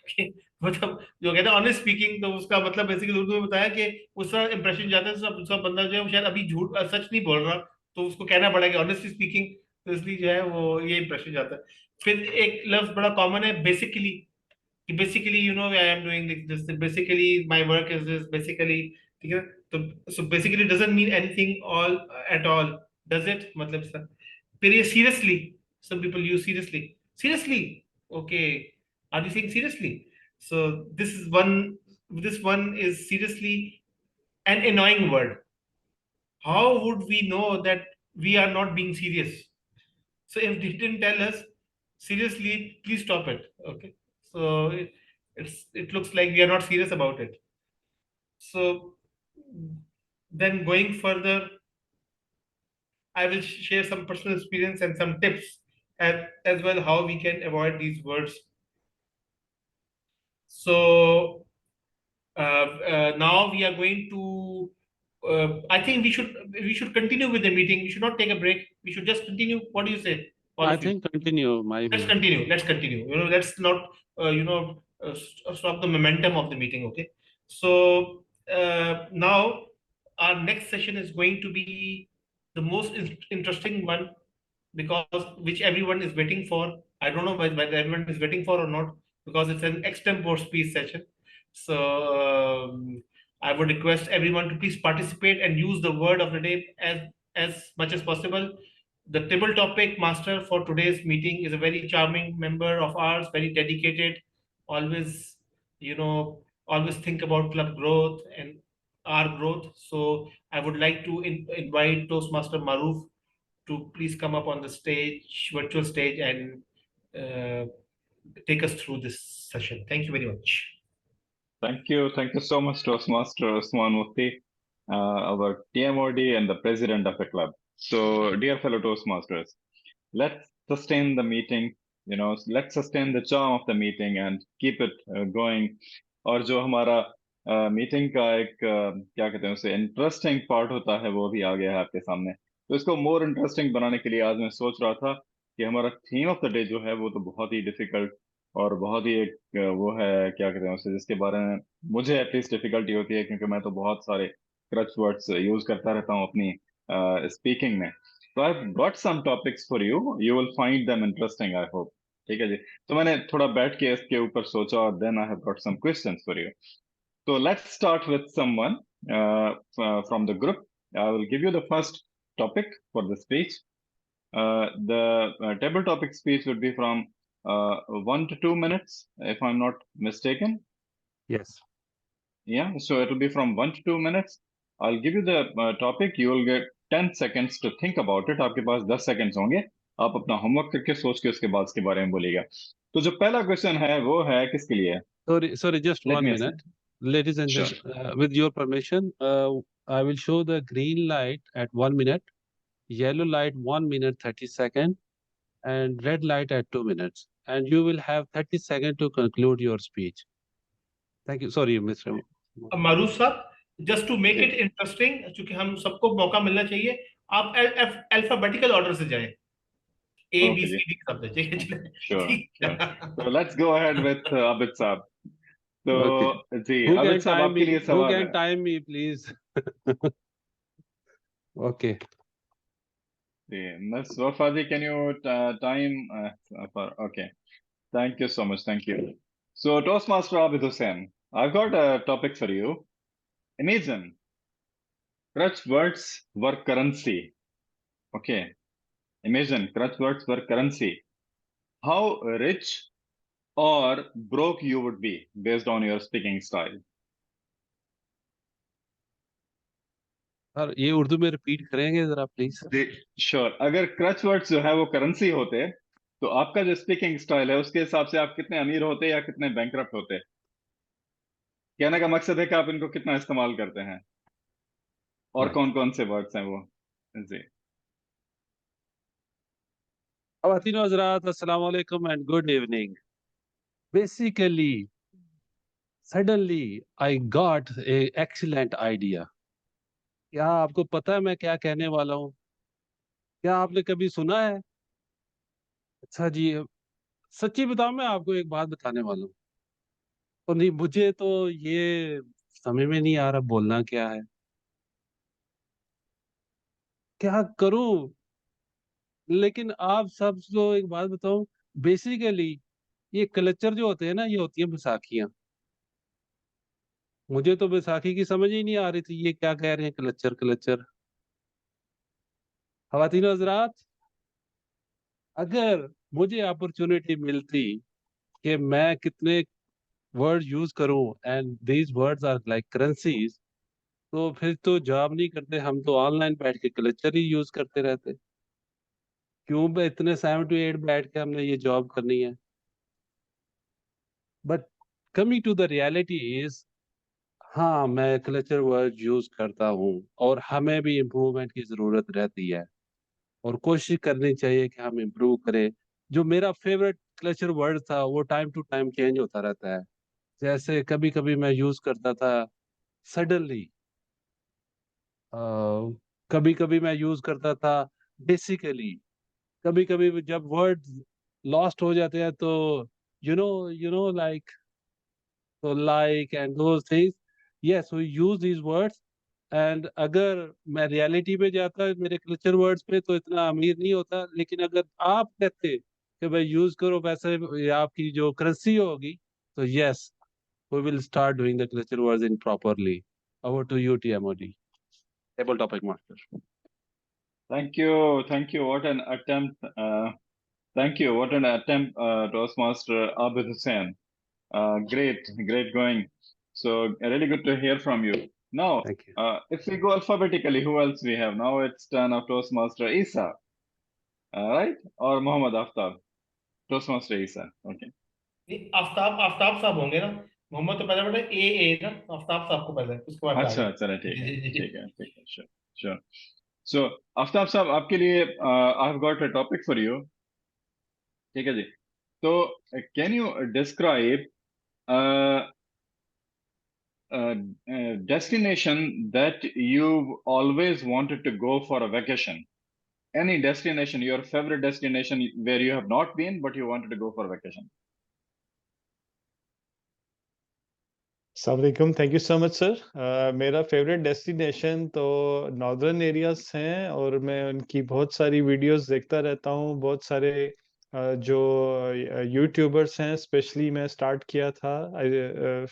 Okay? मतलब जो कहते हैं honest speaking, तो उसका मतलब basically Urdu में बताया कि उसका इंप्रेशन जाता है सब बंदा जो है वो शायद अभी सच नहीं बोल रहा, तो उसको कहना पड़ेगा ऑनेस्टली स्पीकिंग, तो इसलिए जो है वो ये इंप्रेशन जाता है. फिर एक लफ्ज बड़ा कॉमन है, बेसिकली, कि basically I am doing this, basically my work is this, basically, ठीक है. तो so basically doesn't mean anything all at all, does it, मतलब सर. फिर ये seriously, some people use seriously, okay, are you saying seriously? So this one is seriously an annoying word. How would we know that we are not being serious? So if they didn't tell us seriously, please stop it. Okay. So it looks like we are not serious about it. So then going further, I will share some personal experience and some tips as well how we can avoid these words. So now we are going to I think we should continue with the meeting. We should not take a break. We should just continue. What do you say, all I of you? think continue. Let's continue. Let's not stop the momentum of the meeting. Okay. So now our next session is going to be the most interesting one, because which everyone is waiting for. I don't know whether everyone is waiting for or not, because it's an extempore speech session. So I would request everyone to please participate and use the word of the day as much as possible. The table topic master for today's meeting is a very charming member of ours, very dedicated, always, always think about club growth and our growth. So I would like to invite Toastmaster Maruf to please come up on the stage, virtual stage, and take us through this session. Thank you very much. Thank you so much, Toastmaster Usman Mufti, our TMOD and the president of the club. So, dear fellow Toastmasters, let's sustain the meeting, let's sustain the charm of the meeting and keep it going. और जो हमारा meeting का एक क्या कहते हैं उसे interesting part होता है वो भी आ गया है आपके सामने. तो इसको मोर इंटरेस्टिंग बनाने के लिए आज मैं सोच रहा था कि हमारा थीम ऑफ द डे जो है वो तो बहुत ही डिफिकल्ट और बहुत ही एक वो है, क्या कहते हैं उसे, जिसके बारे में मुझे एटलीस्ट डिफिकल्टी होती है, क्योंकि मैं तो बहुत सारे क्रच वर्ड्स यूज करता रहता हूँ अपनी स्पीकिंग में. So I've got some topics for you. You will find them interesting, I hope. ठीक है जी. तो मैंने थोड़ा बैठ के इसके ऊपर सोचा और then I have got some questions for you. So let's start with someone from the group. I will give you the first topic for the speech. The table topic speech would be from 1 to 2 minutes, if I'm not mistaken. Yes. Yeah, so it will be from 1 to 2 minutes. I'll give you the topic. You will get 10 seconds to think about it. आपके पास 10 seconds होंगे. आप अपना homework करके सोच के उसके बाद इसके बारे में बोलिएगा. तो जो पहला क्वेश्चन है वो है किसके लिए? Sorry, just Let 1 me minute. Ladies and Sure. gentlemen, with your permission, I will show the green light at 1 minute, yellow light 1 minute 30 seconds, and red light at 2 minutes. And you will have 30 seconds to conclude your speech. Thank you. Sorry, Mr. Maroof साहब, just to make जी। It interesting, क्योंकि हम सबको मौका मिलना चाहिए, आप alphabetical order से जाएं, ए बी Okay जी। सी डी सब ठीक है? Sure, ठीक sure. है? So let's go ahead with Abid साहब। तो Okay. जी, Who Abid can साहब time आपके me? लिए Who सवाल can है। time me, please? Okay. जी, Ms. Wafaji, can you time for okay. Thank you so much. Thank you. So Toastmaster Abid Hussain, I've got a topic for you. Imagine crutch words were currency. Okay. Imagine crutch words were currency. How rich or broke you would be based on your speaking style. Sir ये उर्दू में repeat करेंगे जरा please? Sure. अगर creche words जो है वो currency होते तो आपका जो स्पीकिंग स्टाइल है उसके हिसाब से आप कितने अमीर होते या कितने बैंकरप्ट होते। कहने का मकसद है कि आप इनको कितना इस्तेमाल करते हैं और Right. कौन कौन से वर्ड्स हैं वो। जी। Khawateen wa Hazrat, Assalamu alaikum and good evening. Basically, suddenly I got a excellent idea. क्या आपको पता है मैं क्या कहने वाला हूँ? क्या आपने कभी सुना है? अच्छा जी, सच्ची बताऊं, मैं आपको एक बात बताने वाला हूँ। तो नहीं, मुझे तो ये समझ में नहीं आ रहा बोलना क्या है, क्या करूं। लेकिन आप सबको एक बात बताऊं, बेसिकली ये कल्चर जो होते हैं ना, ये होती है बैसाखियां। मुझे तो बैसाखी की समझ ही नहीं आ रही थी, ये क्या कह रहे हैं कल्चर कल्चर। खवातीन हजरात, अगर मुझे अपॉर्चुनिटी मिलती कि मैं कितने वर्ड यूज करूं and these words are like currencies, तो फिर तो जॉब नहीं करते, हम तो ऑनलाइन बैठ के कल्चर ही यूज करते रहते। क्यों बे इतने 7 to 8 बैठ के हमने ये जॉब करनी है? But coming to the reality is, हाँ मैं कल्चर वर्ड यूज करता हूँ और हमें भी इम्प्रूवमेंट की जरूरत रहती है और कोशिश करनी चाहिए कि हम इम्प्रूव करें। जो मेरा फेवरेट कल्चर वर्ड था वो टाइम टू टाइम चेंज होता रहता है। जैसे कभी कभी मैं यूज करता था सडनली, कभी कभी मैं यूज करता था बेसिकली, कभी कभी जब वर्ड लॉस्ट हो जाते हैं तो यू नो लाइक, तो like and those things, yes we use these words. And अगर मैं रियलिटी पे जाता मेरे कल्चर वर्ड्स पे तो इतना अमीर नहीं होता, लेकिन अगर आप कहते कि भाई यूज करो वैसे ये आपकी जो करेंसी होगी, तो yes we will start doing the culture words in properly. Over to you TMOD, table topic master. Thank you. Thank you. What an attempt. Thank you. What an attempt, toastmaster Abid Hussain. Great going. So really good to hear from you. Now, thank you. if we go alphabetically, who else we have? Now it's turn of Toastmaster Isa, right? Or Muhammad Aftab. Toastmaster Isa. Okay. नहीं, आफ्ताब आफ्ताब साहब होंगे ना, मोहम्मद तो पहले बेटा ए ना, तो आफ्ताब साहब को पहले, उसके बाद आगे। अच्छा, चलो ठीक जी है, जी जी जी। ठीक है, ठीक है, sure, sure. So आफ्ताब साहब आपके लिए I've got a topic for you. ठीक है जी। तो can you describe uh, destination that you've always wanted to go for a vacation? Any destination, your favorite destination where you have not been but you wanted to go for a vacation? अस्सलाम, thank you so much sir. मेरा favourite destination तो northern areas हैं और मैं उनकी बहुत सारी videos देखता रहता हूँ। बहुत सारे जो यूट्यूबर्स हैं, स्पेशली मैं स्टार्ट किया था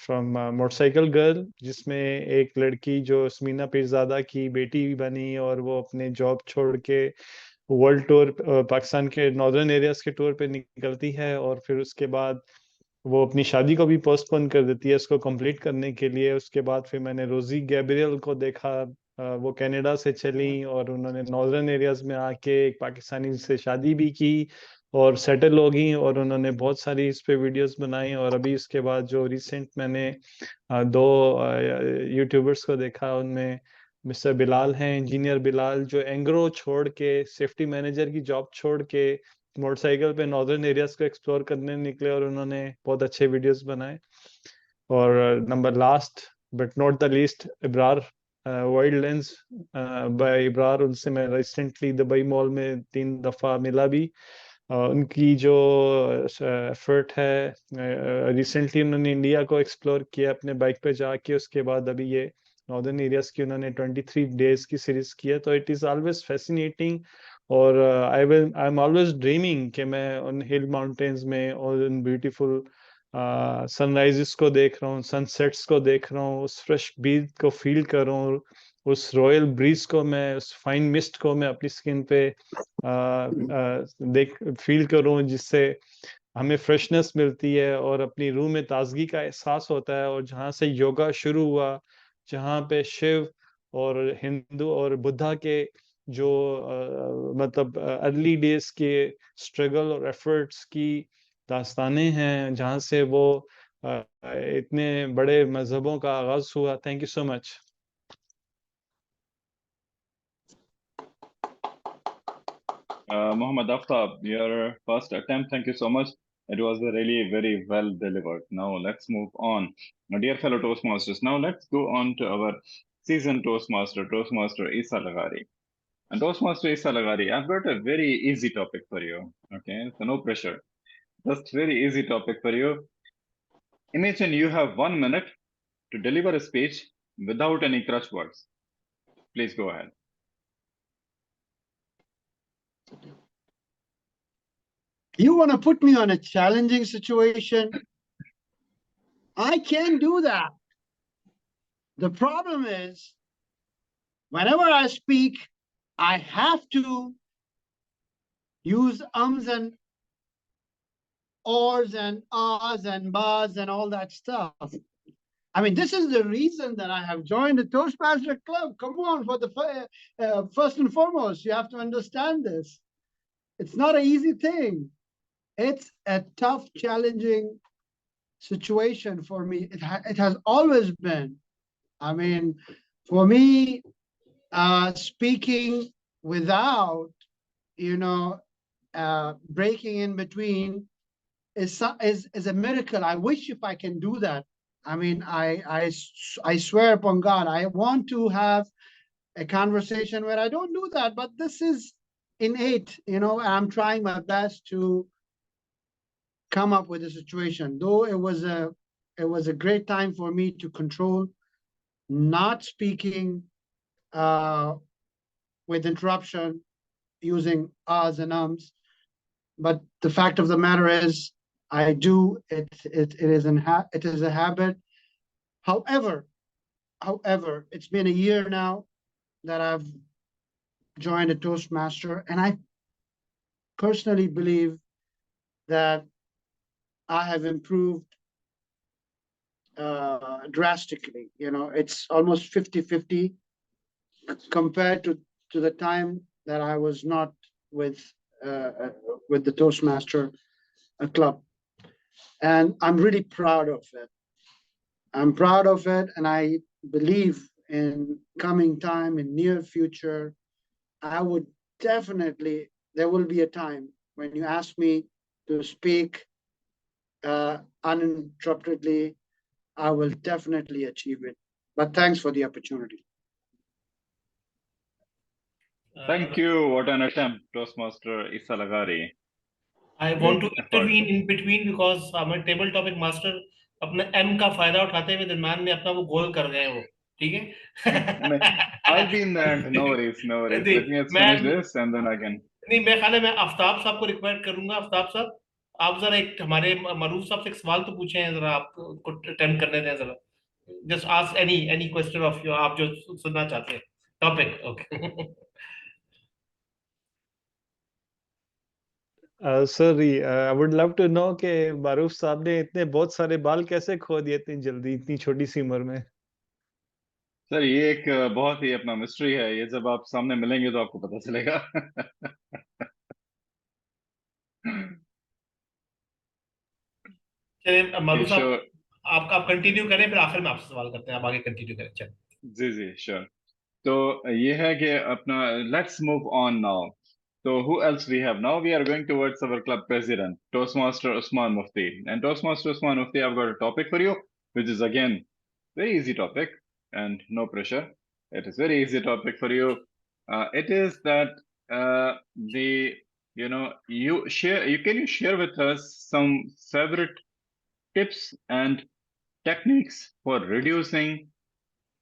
फ्रॉम मोटरसाइकिल गर्ल, जिसमें एक लड़की जो स्मीना पीरजादा की बेटी बनी और वो अपने जॉब छोड़ के वर्ल्ड टूर, पाकिस्तान के नॉर्दर्न एरियाज के टूर पे निकलती है और फिर उसके बाद वो अपनी शादी को भी पोस्टपोन कर देती है इसको कंप्लीट करने के लिए। उसके बाद फिर मैंने रोजी गैब्रियल को देखा वो कनाडा से चली और उन्होंने नॉर्दर्न एरियाज में आके एक पाकिस्तानी से शादी भी की और सेटल हो गई, और उन्होंने बहुत सारी इस पे वीडियोस बनाई। और अभी उसके बाद जो रिसेंट मैंने दो यूट्यूबर्स को देखा, उनमें मिस्टर बिलाल हैं, इंजीनियर बिलाल, जो एंग्रो छोड़ के, सेफ्टी मैनेजर की जॉब छोड़ के मोटरसाइकिल पे नॉर्दर्न एरियाज को एक्सप्लोर करने निकले और उन्होंने बहुत अच्छे वीडियोस बनाए। और number last but not the least, Ibrar, wild lens by Ibrar, उनसे मैं रिसेंटली दुबई मॉल में 3 दफा मिला भी। उनकी जो एफर्ट है, रिसेंटली उन्होंने इंडिया को एक्सप्लोर किया अपने बाइक पे जाके, उसके बाद अभी ये नॉर्दर्न एरियाज की उन्होंने 23 डेज की सीरीज की है। तो इट इज़ ऑलवेज फैसिनेटिंग, और आई एम ऑलवेज ड्रीमिंग कि मैं उन हिल माउंटेन्स में और उन ब्यूटीफुल सनराइजेस को देख रहा हूँ, सनसेट्स को देख रहा हूँ, उस फ्रेश ब्रीज को फील कर रहा हूँ, उस रॉयल ब्रीज को मैं, उस फाइन मिस्ट को मैं अपनी स्किन पे देख फील करूँ, जिससे हमें फ्रेशनेस मिलती है और अपनी रूह में ताजगी का एहसास होता है। और जहाँ से योगा शुरू हुआ, जहाँ पे शिव और हिंदू और बुद्धा के जो मतलब अर्ली डेज के स्ट्रगल और एफर्ट्स की दास्तानें हैं, जहाँ से वो इतने बड़े मजहबों का आगाज हुआ। Thank you so much. Muhammad Aftab, your first attempt, thank you so much. It was really very well delivered. Now let's move on. Now, dear fellow Toastmasters, now let's go on to our seasoned Toastmaster Isa Lagari. And Toastmaster Isa Lagari, I've got a very easy topic for you. Okay, so no pressure. Just very easy topic for you. Imagine you have 1 minute to deliver a speech without any crutch words. Please go ahead. You want to put me on a challenging situation? I can do that. The problem is, whenever I speak, I have to use ums and ors and ahs and bahs and all that stuff. I mean, this is the reason that I have joined the Toastmaster Club. Come on, for the first and foremost, you have to understand this. It's not an easy thing. It's a tough, challenging situation for me. It has always been. I mean, for me, speaking without, breaking in between is a miracle. I wish if I can do that. I mean, I swear upon God, I want to have a conversation where I don't do that, but this is innate, I'm trying my best to come up with a situation. Though it was a great time for me to control not speaking with interruption using ahs and ums. But the fact of the matter is, I do it. It is a habit. However, it's been a year now that I've joined a Toastmaster, and I personally believe that I have improved drastically. It's almost 50-50 compared to the time that I was not with the Toastmaster Club. And I'm really proud of it. I'm proud of it, and I believe in coming time, in near future, I would definitely, there will be a time when you ask me to speak uninterruptedly, I will definitely achieve it. But thanks for the opportunity. Thank you. What an attempt, Toastmaster Isa Lagari. I want to intervene in between because हमारे table topic master अपने M का फायदा उठाते हुए दरम्यान में अपना वो गोल कर गए वो, ठीक है? I'll be in the end. No worries, no worries. Let me finish this and then I can. नहीं, मैं ख्याल है मैं आफ्ताब साहब को रिक्वेस्ट करूंगा। आफ्ताब साहब, आप जरा एक हमारे मरूफ साहब से एक सवाल तो पूछे हैं, जरा आपको अटेम्प्ट करने दें जरा। Just ask any question of you, आप जो सुनना चाहते हैं topic. Okay sir, I would love to know कि मारूफ साहब ने इतने बहुत सारे बाल कैसे खो दिए इतनी जल्दी, इतनी छोटी सी उम्र में। सर ये एक बहुत ही अपना मिस्ट्री है, ये जब आप सामने मिलेंगे तो आपको पता चलेगा। चलिए मारूफ साहब, श्योर। आप कंटिन्यू करें, फिर आखिर में आपसे सवाल करते हैं, आप आगे कंटिन्यू करें। चलिए। जी जी श्योर। तो ये है कि अपना let's move on now. So who else we have now? We are going towards our club president, Toastmaster Usman Mufti. And Toastmaster Usman Mufti, I've got a topic for you, which is again very easy topic and no pressure. It is very easy topic for you. It is that the can you share with us some favorite tips and techniques for reducing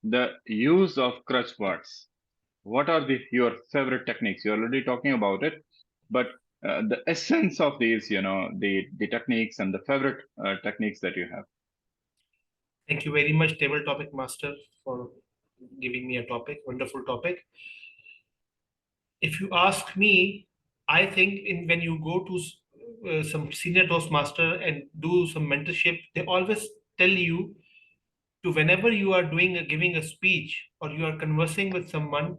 the use of crutch words? What are your favorite techniques? You're already talking about it, but the essence of these, the techniques and the favorite techniques that you have. Thank you very much, Table Topic Master, for giving me a topic. Wonderful topic. If you ask me, I think when you go to some senior Toastmaster and do some mentorship, they always tell you to, whenever you are giving a speech or you are conversing with someone,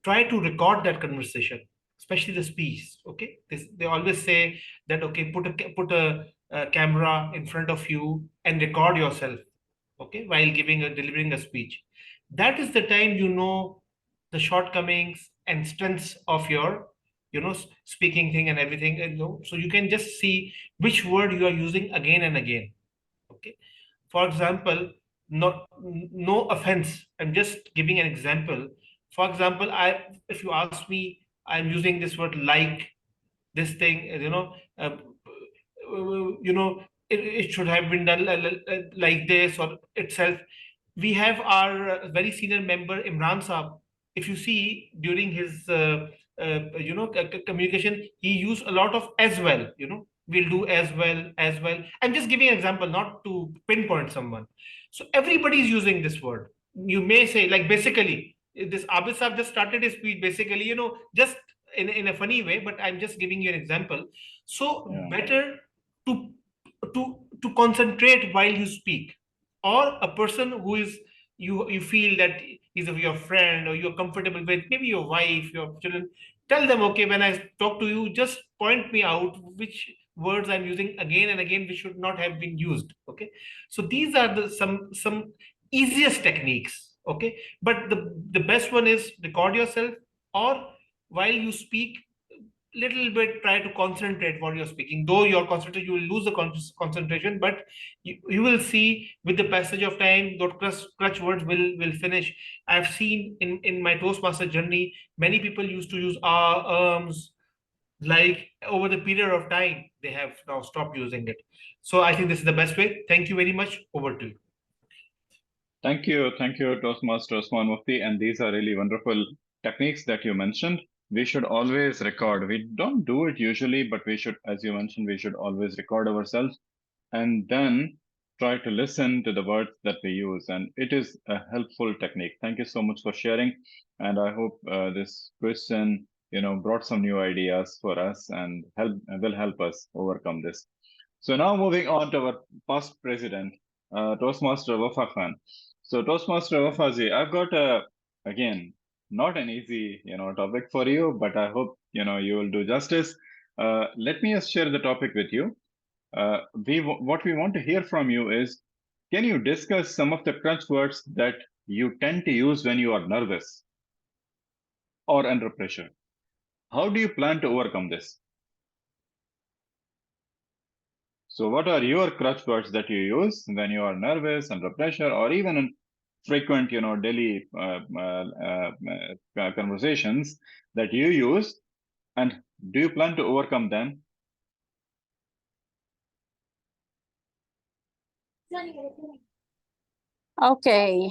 try to record that conversation, especially the speech. Okay, they always say that, okay, put a camera in front of you and record yourself, okay, while delivering a speech. That is the time you know the shortcomings and strengths of your speaking thing and everything, so you can just see which word you are using again and again. Okay, for example, no offense, I'm just giving an example. For example, if you ask me, I'm using this word like, this thing, it should have been done like this or itself. We have our very senior member Imran Saab. If you see during his communication, he used a lot of as well. We'll do as well, as well. I'm just giving an example, not to pinpoint someone. So everybody is using this word. You may say, like, basically, this Abid Saab just started his speech basically, just in a funny way, but I'm just giving you an example. So Yeah. better to to concentrate while you speak, or a person who is, you feel that is of your friend or you're comfortable with, maybe your wife, your children, tell them, okay, when I talk to you, just point me out which words I'm using again and again which should not have been used. Okay, so these are the some easiest techniques. Okay, but the best one is record yourself, or while you speak, little bit try to concentrate what you're speaking. Though you're concentrated, you will lose the concentration, but you will see with the passage of time those crutch words will finish. I've seen in my Toastmaster journey, many people used to use like, over the period of time they have now stopped using it. So I think this is the best way. Thank you very much. Over to you. Thank you, Toastmaster Osman Mufti. And these are really wonderful techniques that you mentioned. We should always record. We don't do it usually, but we should, as you mentioned, we should always record ourselves and then try to listen to the words that we use. And it is a helpful technique. Thank you so much for sharing. And I hope this question, brought some new ideas for us and will help us overcome this. So now moving on to our past president, Toastmaster Wafa Khan. So Toastmaster Wafa ji, I've got again, not an easy, topic for you, but I hope, you will do justice. Let me just share the topic with you. What we want to hear from you is, can you discuss some of the crunch words that you tend to use when you are nervous or under pressure? How do you plan to overcome this? So what are your crutch words that you use when you are nervous, under pressure, or even in frequent, daily conversations that you use, and do you plan to overcome them? Okay,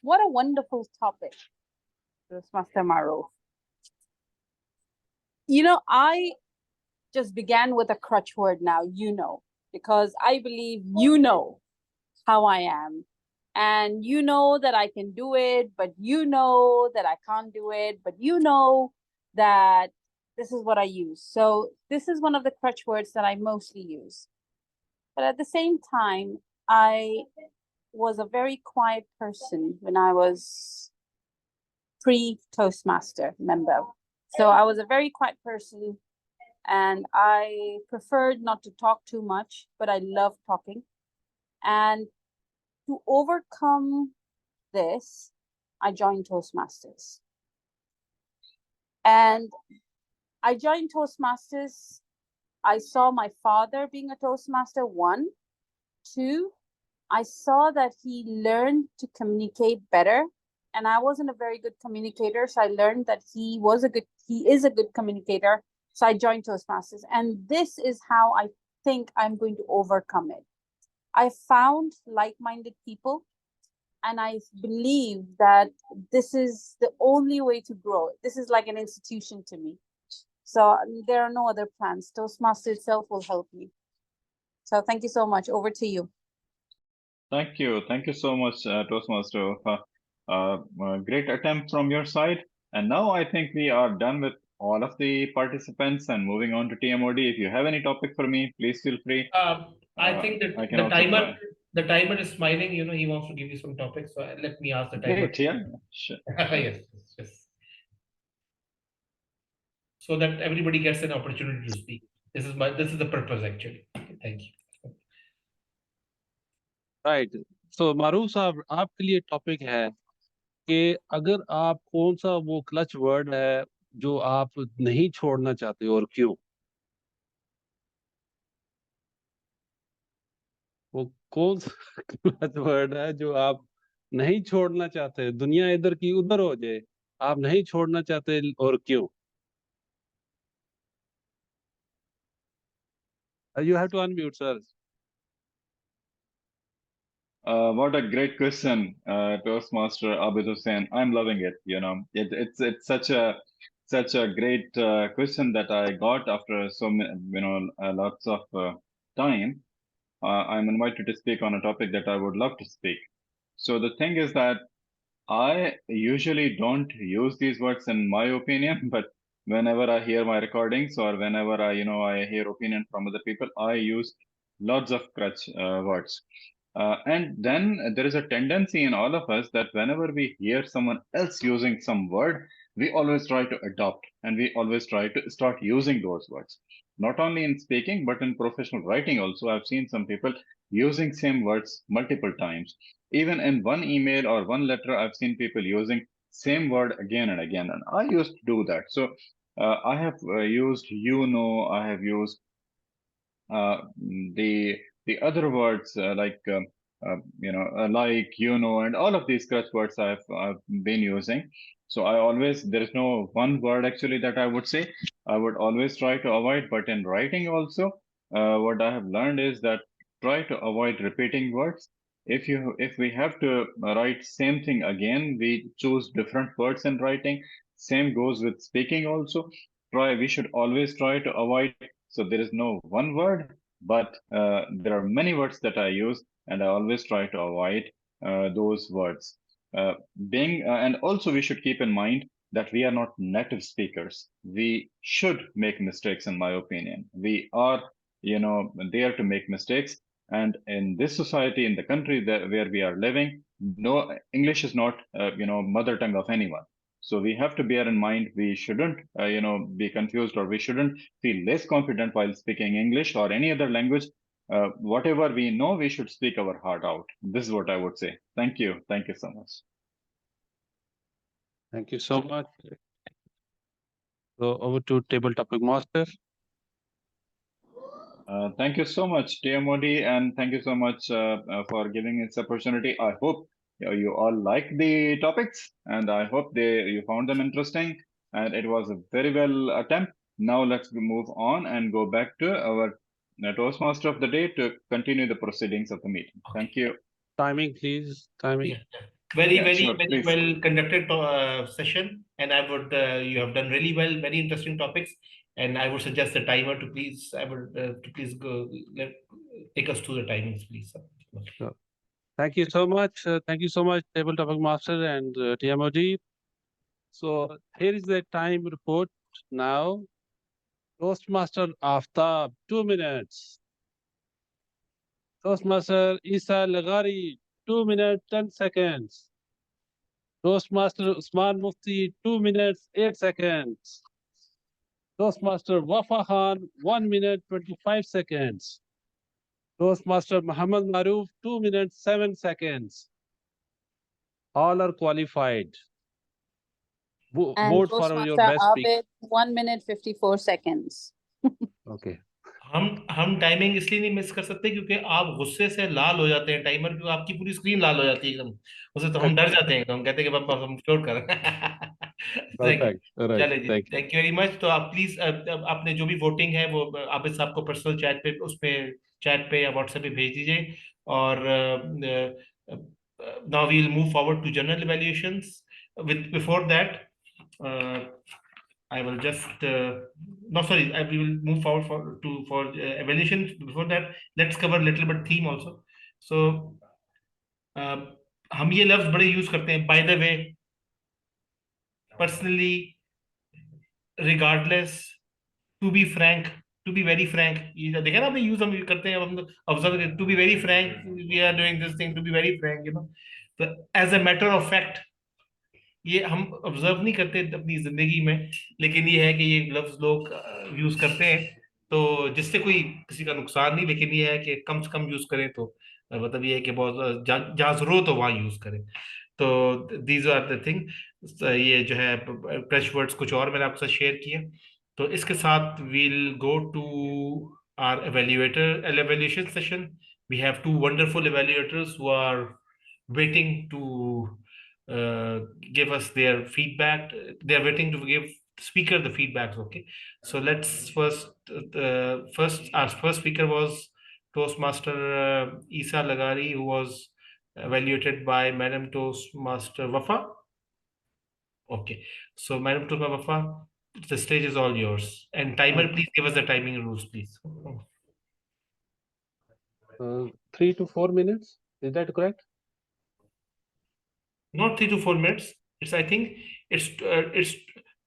what a wonderful topic, this Master Maruf. I just began with a crutch word now, because I believe how I am. And that I can do it, but that I can't do it, but that this is what I use. So this is one of the crutch words that I mostly use. But at the same time, I was a very quiet person when I was pre-Toastmaster member. So I was a very quiet person and I preferred not to talk too much, but I love talking. And to overcome this, I joined Toastmasters. And I joined Toastmasters. I saw my father being a Toastmaster, 1. 2, I saw that he learned to communicate better. And I wasn't a very good communicator. So I learned that he is a good communicator. So I joined Toastmasters. And this is how I think I'm going to overcome it. I found like-minded people. And I believe that this is the only way to grow. This is like an institution to me. So there are no other plans. Toastmaster itself will help me. So thank you so much. Over to you. Thank you. Thank you so much, Toastmaster. Great attempt from your side. And now I think we are done with all of the participants and moving on to TMOD. If you have any topic for me, please feel free. I think that I can also try. the timer is smiling. You know, he wants to give you some topics. So let me ask the timer. Great, yeah. Sure. Yes, yes. So that everybody gets an opportunity to speak. This is the purpose actually. Okay, thank you. Right so Maroof साहब, आपके लिए topic है कि अगर आप कौन सा वो क्लच वर्ड है जो आप नहीं छोड़ना चाहते और क्यों? वो कौन सा क्लच वर्ड है जो आप नहीं छोड़ना चाहते, दुनिया इधर की उधर हो जाए, आप नहीं छोड़ना चाहते और क्यों? You have to unmute, sir. What a great question, Toastmaster Abid Hussain. I'm loving it. You know, it's such a great question that I got after lots of time. I'm invited to speak on a topic that I would love to speak. So the thing is that I usually don't use these words in my opinion, but whenever I hear my recordings or whenever I hear opinion from other people, I use lots of crutch words. And then there is a tendency in all of us that whenever we hear someone else using some word, we always try to adopt and we always try to start using those words. Not only in speaking, but in professional writing also. I've seen some people using same words multiple times. Even in one email or one letter, I've seen people using same word again and again. And I used to do that. So I have used, I have used uh, the other words like and all of these crutch words I've been using. So there is no one word actually that I would say. I would always try to avoid, but in writing also, what I have learned is that try to avoid repeating words. If we have to write same thing again, we choose different words in writing. Same goes with speaking also. We should always try to avoid. So there is no one word, but there are many words that I use, and I always try to avoid those words. And also we should keep in mind that we are not native speakers. We should make mistakes, in my opinion. We are, there to make mistakes. And in this society, in the country where we are living, no, English is not, mother tongue of anyone. So we have to bear in mind we shouldn't, be confused, or we shouldn't feel less confident while speaking English or any other language. Whatever we know, we should speak our heart out. This is what I would say. Thank you. Thank you so much. Thank you so much. So over to table topic master. Thank you so much, TMOD, and thank you so much for giving this opportunity. I hope you all like the topics, and I hope you found them interesting, and it was a very well attempt. Now let's move on and go back to our Toastmaster of the day to continue the proceedings of the meeting. Okay. Thank you. Timing, please. Timing. Yeah. Very Please. well conducted session, and I would you have done really well. Very interesting topics, and I would suggest the timer to please. Go take us through the timings, please. Sure. Thank you so much. Thank you so much, table topic master and TMOD. So here is the time report now. Toastmaster Aftab, 2 minutes. Toastmaster Isa Lagari, 2 minutes 10 seconds. Toastmaster Usman Mufti, 2 minutes 8 seconds. Toastmaster Wafa Khan, 1 minute 25 seconds. Toastmaster Muhammad Maruf, 2 minutes 7 seconds. All are qualified. And Vote for your Toastmaster best speaker. Abid, 1 minute 54 seconds. Okay. हम timing इसलिए नहीं miss कर सकते क्योंकि आप गुस्से से लाल हो जाते हैं टाइमर, क्योंकि आपकी पूरी स्क्रीन लाल हो जाती है एकदम उससे, तो हम डर जाते हैं, तो हम कहते हैं कि पापा हम छोड़ कर थैंक Perfect. यू। Right. चले जी, Thank you. Thank you very much. तो आप प्लीज आपने जो भी वोटिंग है वो आबिद साहब को पर्सनल चैट पे, उस पे चैट पे या व्हाट्सएप पे भेज दीजिए। और now we will move forward to general evaluations. With before that I will just no, sorry, we will move forward for evaluation. Before that, let's cover a little bit theme also. So हम ये लफ्ज बड़े use करते हैं, by the way, personally, regardless, to be frank, to be very frank, ये देखा ना आपने यूज हम करते हैं, हम observe, to be very frank, we are doing this thing, to be very frank, you know, so as a matter of fact, ये हम ऑब्जर्व नहीं करते अपनी जिंदगी में, लेकिन ये है कि ये लफ्ज लोग यूज करते हैं, तो जिससे कोई किसी का नुकसान नहीं, लेकिन ये है कि कम से कम यूज करें, तो मतलब ये है कि बहुत जहाँ जरूरत हो वहां यूज करें। तो दीज आर द थिंग। ये जो है क्रश वर्ड्स कुछ और मैंने आपके साथ शेयर किए। तो इसके साथ we'll go to our evaluation session. We have two wonderful evaluators who are waiting to give us their feedback. They are waiting to give speaker the feedbacks. Okay, so let's our first speaker was Toastmaster Isa Lagari, who was evaluated by Madam Toastmaster Wafa. Okay, so Madam Toastmaster Wafa, the stage is all yours. And timer, please give us the timing rules, please. 3 to 4 minutes. Is that correct? Not 3 to 4 minutes. It's, I think it's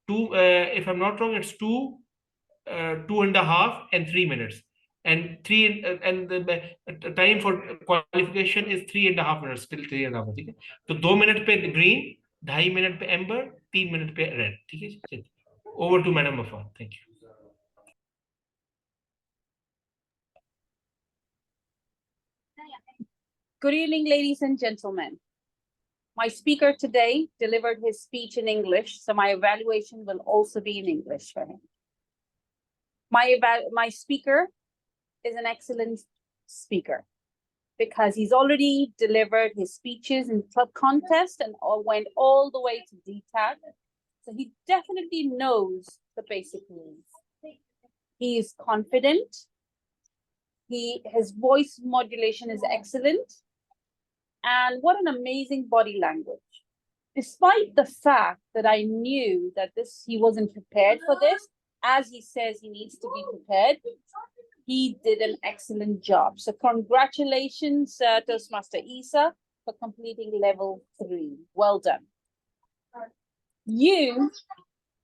two. If I'm not wrong, it's 2.5 and 3 minutes. And the time for qualification is 3.5 minutes. Still 3.5. ठीक है? तो 2 minute पे green, 2.5 minute पे amber, 3 minute पे red. ठीक है? चलिए. Over to Madam Wafa. Thank you. Good evening, ladies and gentlemen. My speaker today delivered his speech in English, so my evaluation will also be in English for him. My speaker is an excellent speaker because he's already delivered his speeches in club contest and went all the way to DTAC. So he definitely knows the basic rules. He is confident. His voice modulation is excellent. And what an amazing body language. Despite the fact that I knew that he wasn't prepared for this, as he says he needs to be prepared, he did an excellent job. So congratulations, Toastmaster Isa, for completing level 3. Well done. You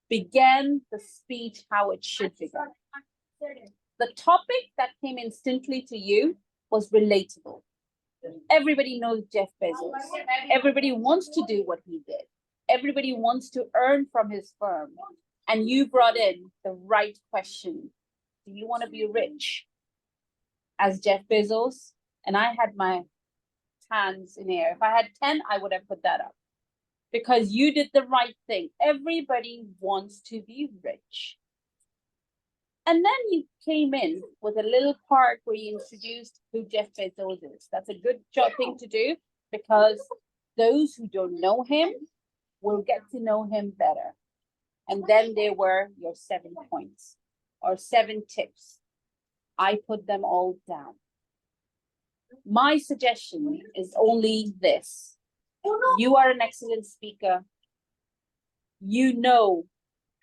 began the speech how it should begin. The topic that came instantly to you was relatable. Everybody knows Jeff Bezos. Everybody wants to do what he did. Everybody wants to earn from his firm. And you brought in the right question. Do you want to be rich as Jeff Bezos? And I had my hands in the air. If I had 10, I would have put that up. Because you did the right thing. Everybody wants to be rich. And then you came in with a little part where you introduced who Jeff Bezos is. That's a good thing to do because those who don't know him will get to know him better. And then there were your 7 points or 7 tips. I put them all down. My suggestion is only this. You are an excellent speaker. You know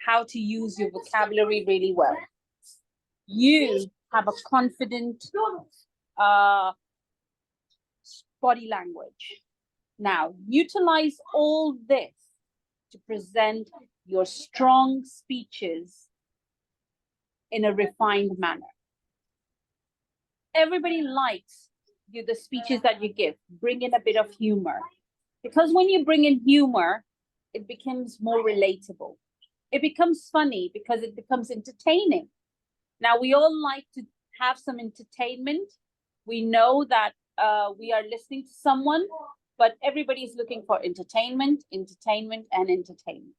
how to use your vocabulary really well. You have a confident body language. Now, utilize all this to present your strong speeches in a refined manner. Everybody likes the speeches that you give. Bring in a bit of humor. Because when you bring in humor, it becomes more relatable. It becomes funny because it becomes entertaining. Now, we all like to have some entertainment. We know that we are listening to someone, but everybody is looking for entertainment, entertainment, and entertainment.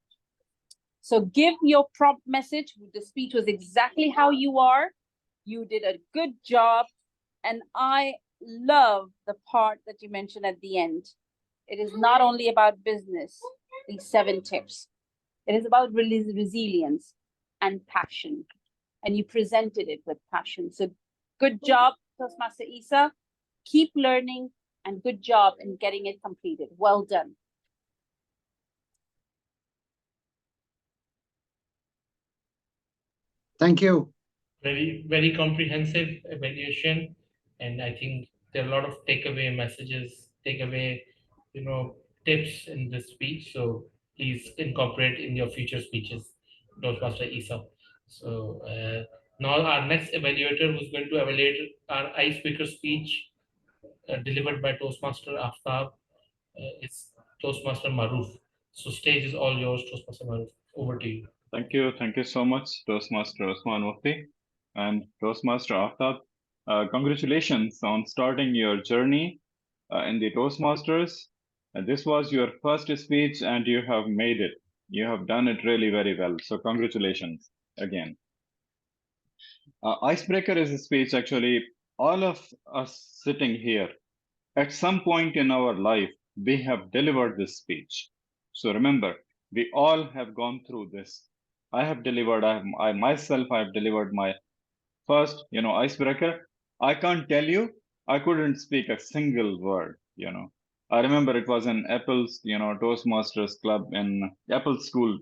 So give your prompt message. The speech was exactly how you are. You did a good job. And I love the part that you mentioned at the end. It is not only about business, these 7 tips. It is about resilience and passion. And you presented it with passion. So good job, Toastmaster Isa. Keep learning and good job in getting it completed. Well done. Thank you. Very comprehensive evaluation, and I think there are a lot of takeaway messages, tips in this speech. So please incorporate in your future speeches, Toastmaster Isa. So now our next evaluator who's going to evaluate our icebreaker speech delivered by Toastmaster Aftab is Toastmaster Maruf. So stage is all yours, Toastmaster Maruf. Over to you. Thank you so much, Toastmaster Osman Mufti and Toastmaster Aftab. Congratulations on starting your journey in the Toastmasters. This was your first speech and you have made it. You have done it really very well. So congratulations again. Icebreaker is a speech actually, all of us sitting here, at some point in our life, we have delivered this speech. So remember, we all have gone through this. I have delivered, I myself have delivered my first, icebreaker. I can't tell you, I couldn't speak a single word, I remember it was in Apple's, Toastmasters club in Apple school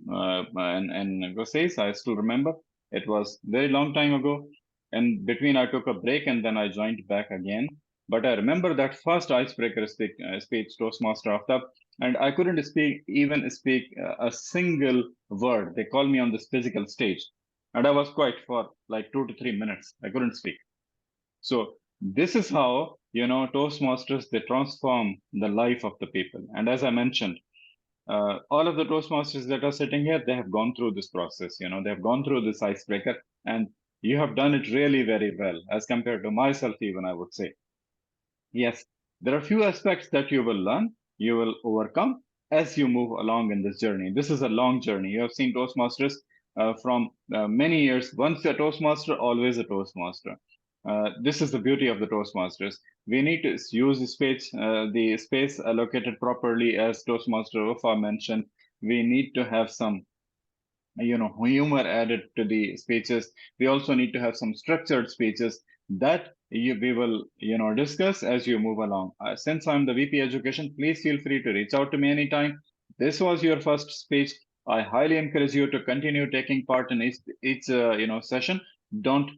in Gosays. I still remember. It was very long time ago. And between I took a break and then I joined back again. But I remember that first icebreaker speech, Toastmaster Aftab, and I couldn't even speak a single word. They called me on this physical stage, and I was quiet for like 2 to 3 minutes. I couldn't speak. So this is how, Toastmasters, they transform the life of the people. And as I mentioned, all of the Toastmasters that are sitting here, they have gone through this process, they have gone through this icebreaker, and you have done it really very well as compared to myself, even I would say. Yes, there are few aspects that you will learn, you will overcome as you move along in this journey. This is a long journey. You have seen Toastmasters from many years. Once a Toastmaster, always a Toastmaster. This is the beauty of the Toastmasters. We need to use the space allocated properly, as Toastmaster Wafa mentioned. We need to have some humor added to the speeches. We also need to have some structured speeches that we will discuss as you move along. Since I'm the VP Education, please feel free to reach out to me anytime. This was your first speech. I highly encourage you to continue taking part in each session. Don't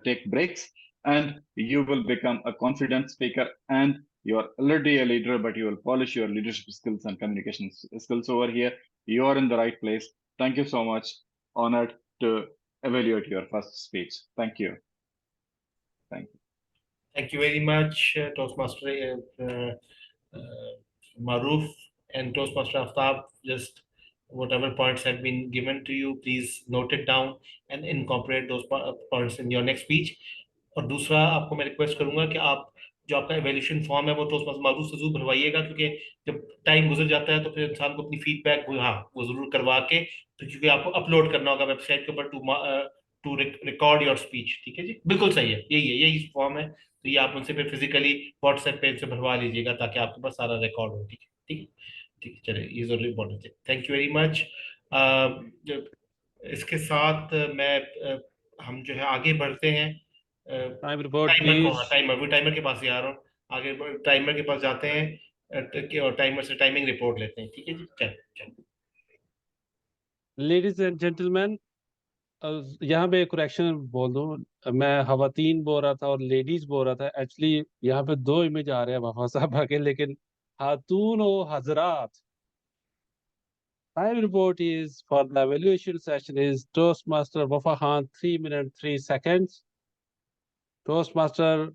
take breaks, and you will become a confident speaker. And you are already a leader, but you will polish your leadership skills and communication skills over here. You are in the right place. Thank you so much. Honored to evaluate your first speech. Thank you. Thank you. Thank you very much, Toastmaster Maruf and Toastmaster Aftab. Just whatever points have been given to you, please note it down and incorporate those points in your next speech. और दूसरा आपको मैं request करूंगा कि आप जो आपका evaluation form है वो टोस्टमास्टर मारूफ से जरूर भरवाइएगा, क्योंकि जब टाइम गुजर जाता है तो फिर इंसान को अपनी फीडबैक वो जरूर करवा के, तो क्योंकि आपको अपलोड करना होगा वेबसाइट के ऊपर टू रिकॉर्ड योर स्पीच। ठीक है जी, बिल्कुल सही है, यही फॉर्म है। तो ये आप उनसे फिर फिजिकली व्हाट्सएप पेज से भरवा लीजिएगा ताकि आपके पास सारा रिकॉर्ड हो। ठीक है, ठीक है, चलिए, ये जरूर इम्पोर्टेंट है। Thank you very much. इसके साथ हम जो है आगे बढ़ते हैं। टाइमर के पास ही आ रहा हूँ, आगे टाइमर के पास जाते हैं और टाइमर से टाइमिंग रिपोर्ट लेते हैं। ठीक है जी, चल। लेडीज एंड जेंटलमैन, यहाँ पे करेक्शन बोल दूं, मैं खवातीन बोल रहा था और लेडीज बोल रहा था। एक्चुअली यहाँ पे 2 इमेज आ रहे हैं वफा साहब के, लेकिन खातून और हजरात। Time report is for the evaluation session is Toastmaster Wafa Khan 3 minutes 3 seconds. Toastmaster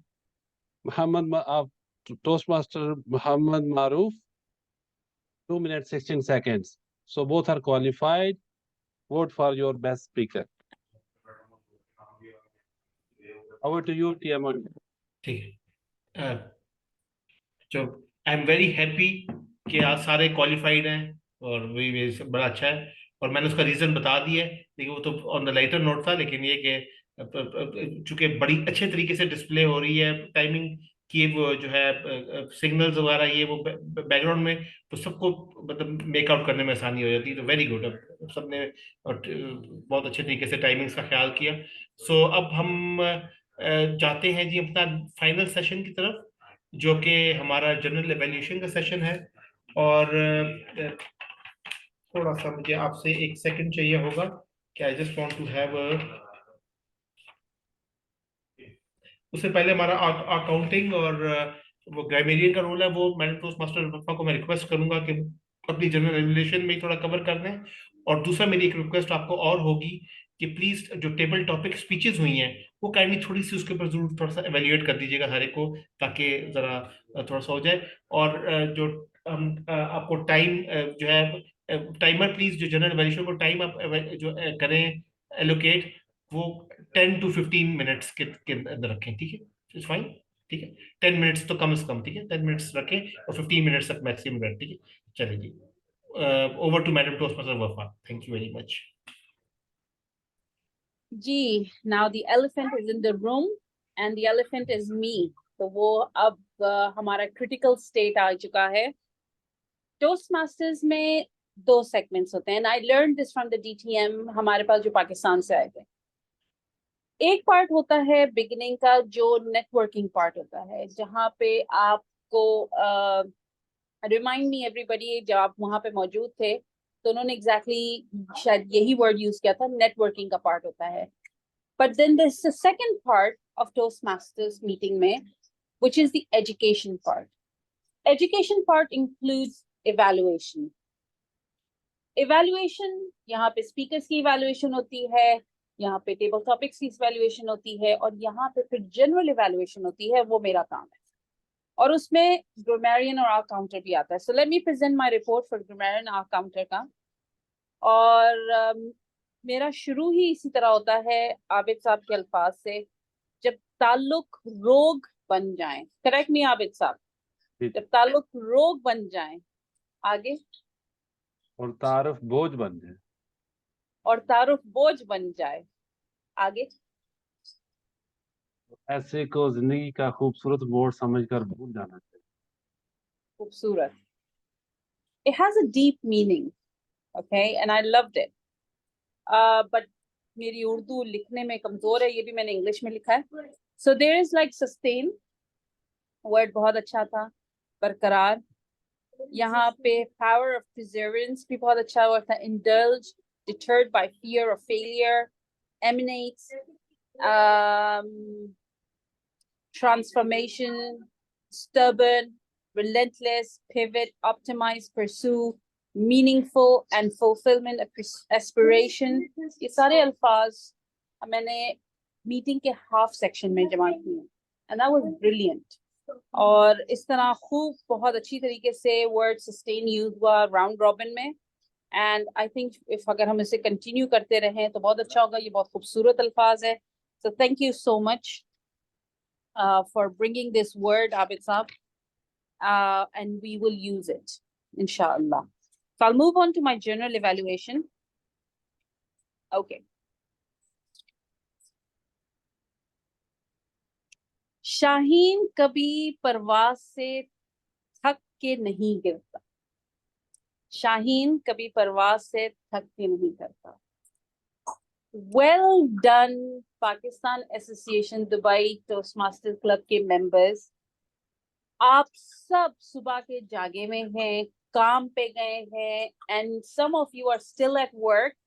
Muhammad Toastmaster Muhammad Maruf, 2 minutes 16 seconds. So both are qualified. Vote for your best speaker. Over to you, TMC. ठीक है। तो I am very happy कि आज सारे qualified हैं और वही बड़ा अच्छा है। और मैंने उसका रीजन बता दिया है, लेकिन वो तो ऑन द लाइटर नोट था, लेकिन ये कि चूंकि बड़ी अच्छे तरीके से डिस्प्ले हो रही है टाइमिंग की, वो जो है सिग्नल्स वगैरह ये वो बैकग्राउंड में, तो सबको मतलब मेकआउट करने में आसानी हो जाती है। तो वेरी गुड, अब सबने बहुत अच्छे तरीके से टाइमिंग्स का ख्याल किया। सो अब हम जाते हैं जी अपना फाइनल सेशन की तरफ, जो कि हमारा जनरल एवेल्यूशन का सेशन है। और थोड़ा सा मुझे आपसे एक सेकंड चाहिए होगा कि I just want to have उससे पहले हमारा अकाउंटिंग और वो ग्रामेरियन का रोल है, वो मैडम टोस्टमास्टर को मैं रिक्वेस्ट करूंगा कि अपनी जनरल एवेल्यूशन में ही थोड़ा कवर कर दें। और दूसरा मेरी एक रिक्वेस्ट आपको और होगी कि प्लीज जो टेबल टॉपिक स्पीचेस हुई हैं वो काइंडली थोड़ी सी उसके ऊपर जरूर थोड़ा सा एवेल्युएट कर दीजिएगा हर एक को, ताकि जरा थोड़ा सा हो जाए। और जो हम आपको टाइम जो है टाइमर, प्लीज जो जनरल एवेल्यूशन को टाइम आप जो करें एलोकेट, वो 10 to 15 मिनट्स के अंदर रखें, ठीक है? इट्स फाइन, ठीक है? 10 मिनट्स तो कम से कम, ठीक है? 10 मिनट्स रखें और 15 मिनट्स तक मैक्सिमम रखें, ठीक है? चलिए जी, over to madam toastmaster Wafa, thank you very much. जी, now the elephant is in the room and the elephant is me. तो वो अब हमारा critical state आ चुका है। Toastmasters में 2 segments होते हैं, and I learned this from the DTM हमारे पास जो पाकिस्तान से आए थे। एक पार्ट होता है बिगिनिंग का, जो नेटवर्किंग पार्ट होता है, जहाँ पे आपको रिमाइंड मी एवरीबडी, जब आप वहाँ पे मौजूद थे तो उन्होंने एग्जैक्टली शायद यही वर्ड यूज किया था, नेटवर्किंग का पार्ट होता है। But then there is the second part of toastmasters meeting में, which is the education part. Education part includes evaluation. Evaluation, यहाँ पे स्पीकर्स की इवैल्यूएशन होती है, यहाँ पे टेबल टॉपिक्स की इवैल्यूएशन होती है, और यहाँ पे फिर जनरल इवैल्यूएशन होती है, वो मेरा काम है। और उसमें ग्रामेरियन और आर काउंटर भी आता है। So let me present my report for grammarian ah counter का। और मेरा शुरू ही इसी तरह होता है आबिद साहब के अल्फाज से, जब ताल्लुक रोग बन जाए, करेक्ट मी आबिद साहब, जब ताल्लुक रोग बन जाए, आगे, और तारुफ बोझ बन जाए, और तारुफ बोझ बन जाए, आगे, ऐसे को जिंदगी का खूबसूरत मोड़ समझकर भूल जाना चाहिए। खूबसूरत, it has a deep meaning, okay, and I loved it. But मेरी उर्दू लिखने में कमजोर है, ये भी मैंने इंग्लिश में लिखा है। So there is like sustain, word बहुत अच्छा था, बरकरार। यहाँ पे power of perseverance भी बहुत अच्छा वर्ड था, indulge, deterred by fear of failure, emanates, transformation, stubborn, relentless, pivot, optimize, pursue, meaningful and fulfillment, aspiration, ये सारे अल्फाज मैंने मीटिंग के हाफ सेक्शन में जमा किए, and that was brilliant. और इस तरह खूब बहुत अच्छी तरीके से वर्ड सस्टेन यूज हुआ राउंड रॉबिन में, एंड आई थिंक इफ अगर हम इसे कंटिन्यू करते रहें तो बहुत अच्छा होगा। ये बहुत खूबसूरत अल्फाज है। सो thank you so much for bringing this word, Abid Saab, and we will use it, inshallah. So I'll move on to my general evaluation. Okay. Shaheen कभी परवाज से थक के नहीं गिरता। शाहीन कभी परवाज से थक के नहीं करता। Well done, Pakistan association Dubai toastmaster club के मेंबर्स। आप सब सुबह के जागे में हैं, काम पे गए हैं, and some of you are still at work,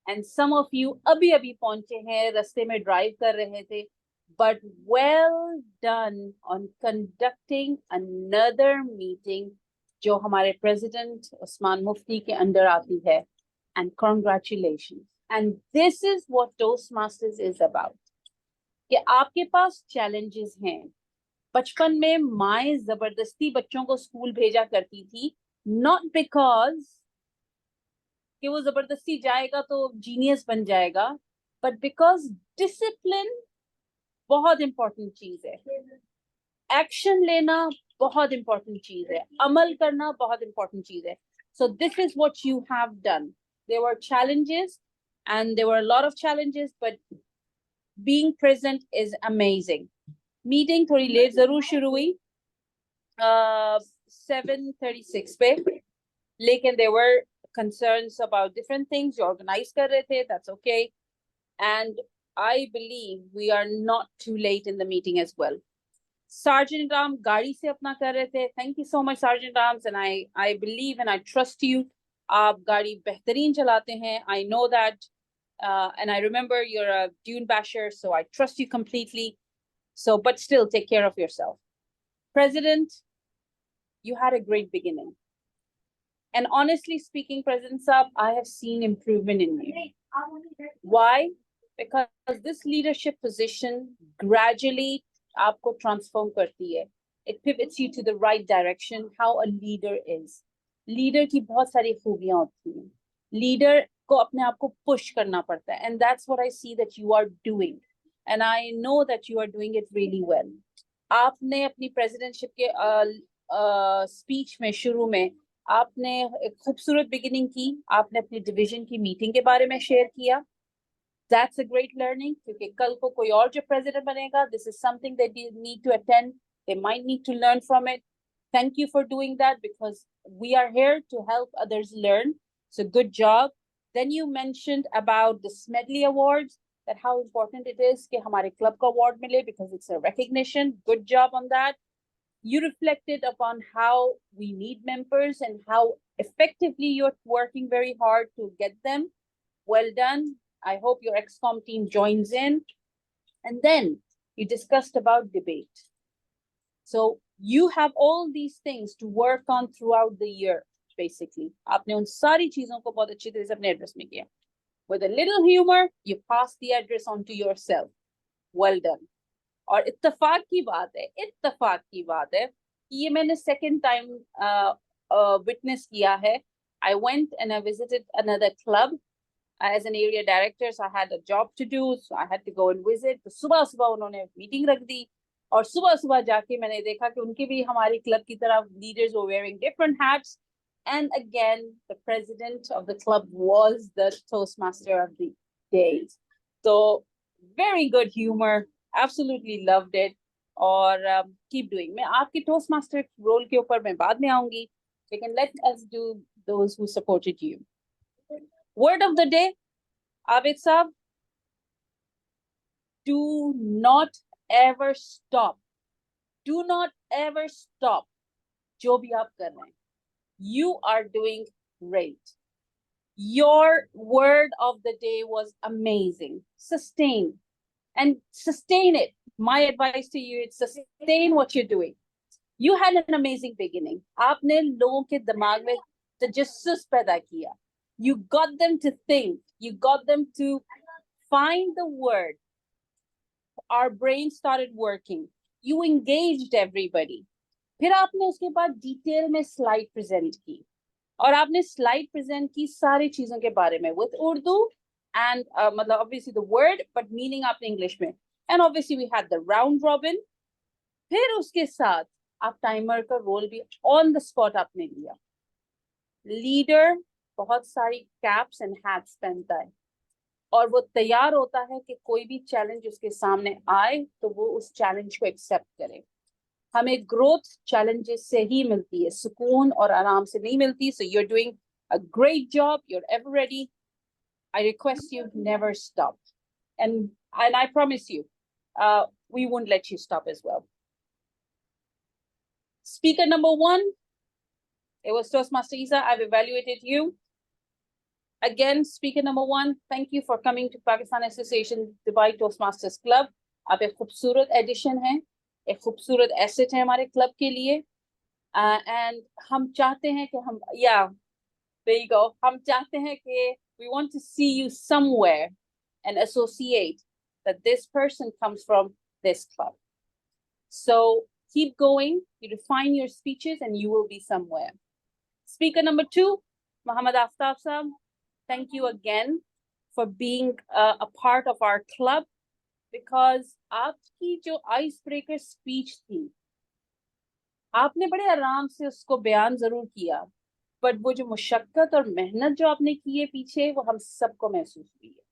and some of you अभी अभी पहुंचे हैं, रास्ते में ड्राइव कर रहे थे। But well done on conducting another meeting जो हमारे प्रेसिडेंट उस्मान मुफ्ती के अंडर आती है, and congratulations. And this is what Toastmasters is about. कि आपके पास challenges हैं, बचपन में माएँ जबरदस्ती बच्चों को स्कूल भेजा करती थी, not because कि वो जबरदस्ती जाएगा तो जीनियस बन जाएगा, but because discipline बहुत इंपॉर्टेंट चीज है, एक्शन लेना बहुत इंपॉर्टेंट चीज है, अमल करना बहुत इंपॉर्टेंट चीज है. So this is what you have done. There were challenges and there were a lot of challenges, but being present is amazing. Meeting थोड़ी लेट जरूर शुरू हुई 7:36 पे, लेकिन there were concerns about different things. You organize कर रहे थे, that's okay. And I believe we are not too late in the meeting as well. Sergeant Ram गाड़ी से अपना कर रहे थे. Thank you so much, Sergeant Rams, and I believe and I trust you. आप गाड़ी बेहतरीन चलाते हैं. I know that, and I remember you're a dune basher, so I trust you completely. So, but still, take care of yourself. President, you had a great beginning. And honestly speaking, President Saab, I have seen improvement in you. Why? Because this leadership position gradually आपको transform करती है. It pivots you to the right direction, how a leader is. Leader की बहुत सारी खूबियां होती हैं. Leader को अपने आप को push करना पड़ता है. And that's what I see that you are doing. And I know that you are doing it really well. आपने अपनी presidentship के speech में शुरू में आपने एक खूबसूरत beginning की. आपने अपनी division की meeting के बारे में share किया. That's a great learning, क्योंकि कल को कोई और जो president बनेगा, this is something that they need to attend. They might need to learn from it. Thank you for doing that, because we are here to help others learn. So good job. Then you mentioned about the Smedley Awards, that how important it is कि हमारे club का award मिले, because it's a recognition. Good job on that. You reflected upon how we need members and how effectively you're working very hard to get them. Well done. I hope your XCOM team joins in. And then you discussed about debate. So you have all these things to work on throughout the year, basically. आपने उन सारी चीजों को बहुत अच्छी तरह से अपने address में किया. With a little humor, you pass the address on to yourself. Well done. और इत्तेफाक की बात है कि ये मैंने second time witness किया है. I went and I visited another club as an area director, so I had a job to do, so I had to go and visit. तो सुबह उन्होंने meeting रख दी, और सुबह जाके मैंने देखा कि उनके भी हमारी club की तरह leaders were wearing different hats. And again, the president of the club was the Toastmaster of the day. So very good humor. Absolutely loved it. और keep doing. मैं आपके Toastmaster role के ऊपर मैं बाद में आऊंगी. लेकिन let us do those who supported you. Word of the day, Abid Saab. Do not ever stop. Do not ever stop. जो भी आप कर रहे हैं. You are doing great. Your word of the day was amazing. Sustain. And sustain it. My advice to you is sustain what you're doing. You had an amazing beginning. आपने लोगों के दिमाग में तजस्सुस पैदा किया. You got them to think. You got them to find the word. Our brains started working. You engaged everybody. फिर आपने उसके बाद डिटेल में स्लाइड प्रेजेंट की, और आपने स्लाइड प्रेजेंट की सारी चीजों के बारे में with उर्दू and मतलब obviously the word but meaning आपने इंग्लिश में. And obviously we had the round robin. फिर उसके साथ आप टाइमर का रोल भी on the spot आपने लिया. लीडर बहुत सारी कैप्स एंड हैट्स पहनता है, और वो तैयार होता है कि कोई भी चैलेंज उसके सामने आए तो वो उस चैलेंज को एक्सेप्ट करे. हमें ग्रोथ चैलेंजेस से ही मिलती है, सुकून और आराम से नहीं मिलती. So you're doing a great job. You're ever ready. I request you never stop, and I promise you, we won't let you stop as well. Speaker number 1, it was Toastmaster Isa. I've evaluated you. Again, speaker number 1, thank you for coming to Pakistan Association Dubai Toastmasters Club. आप एक खूबसूरत addition हैं, एक खूबसूरत asset है हमारे club के लिए. And हम चाहते हैं कि हम, there you go. हम चाहते हैं कि we want to see you somewhere and associate that this person comes from this club. So keep going, you refine your speeches, and you will be somewhere. Speaker number 2, Muhammad Aftab Sahab, thank you again for being a part of our club, because आपकी जो icebreaker speech थी, आपने बड़े आराम से उसको बयान जरूर किया, बट वो जो मुशक्कत और मेहनत जो आपने की है पीछे, वो हम सबको महसूस हुई है।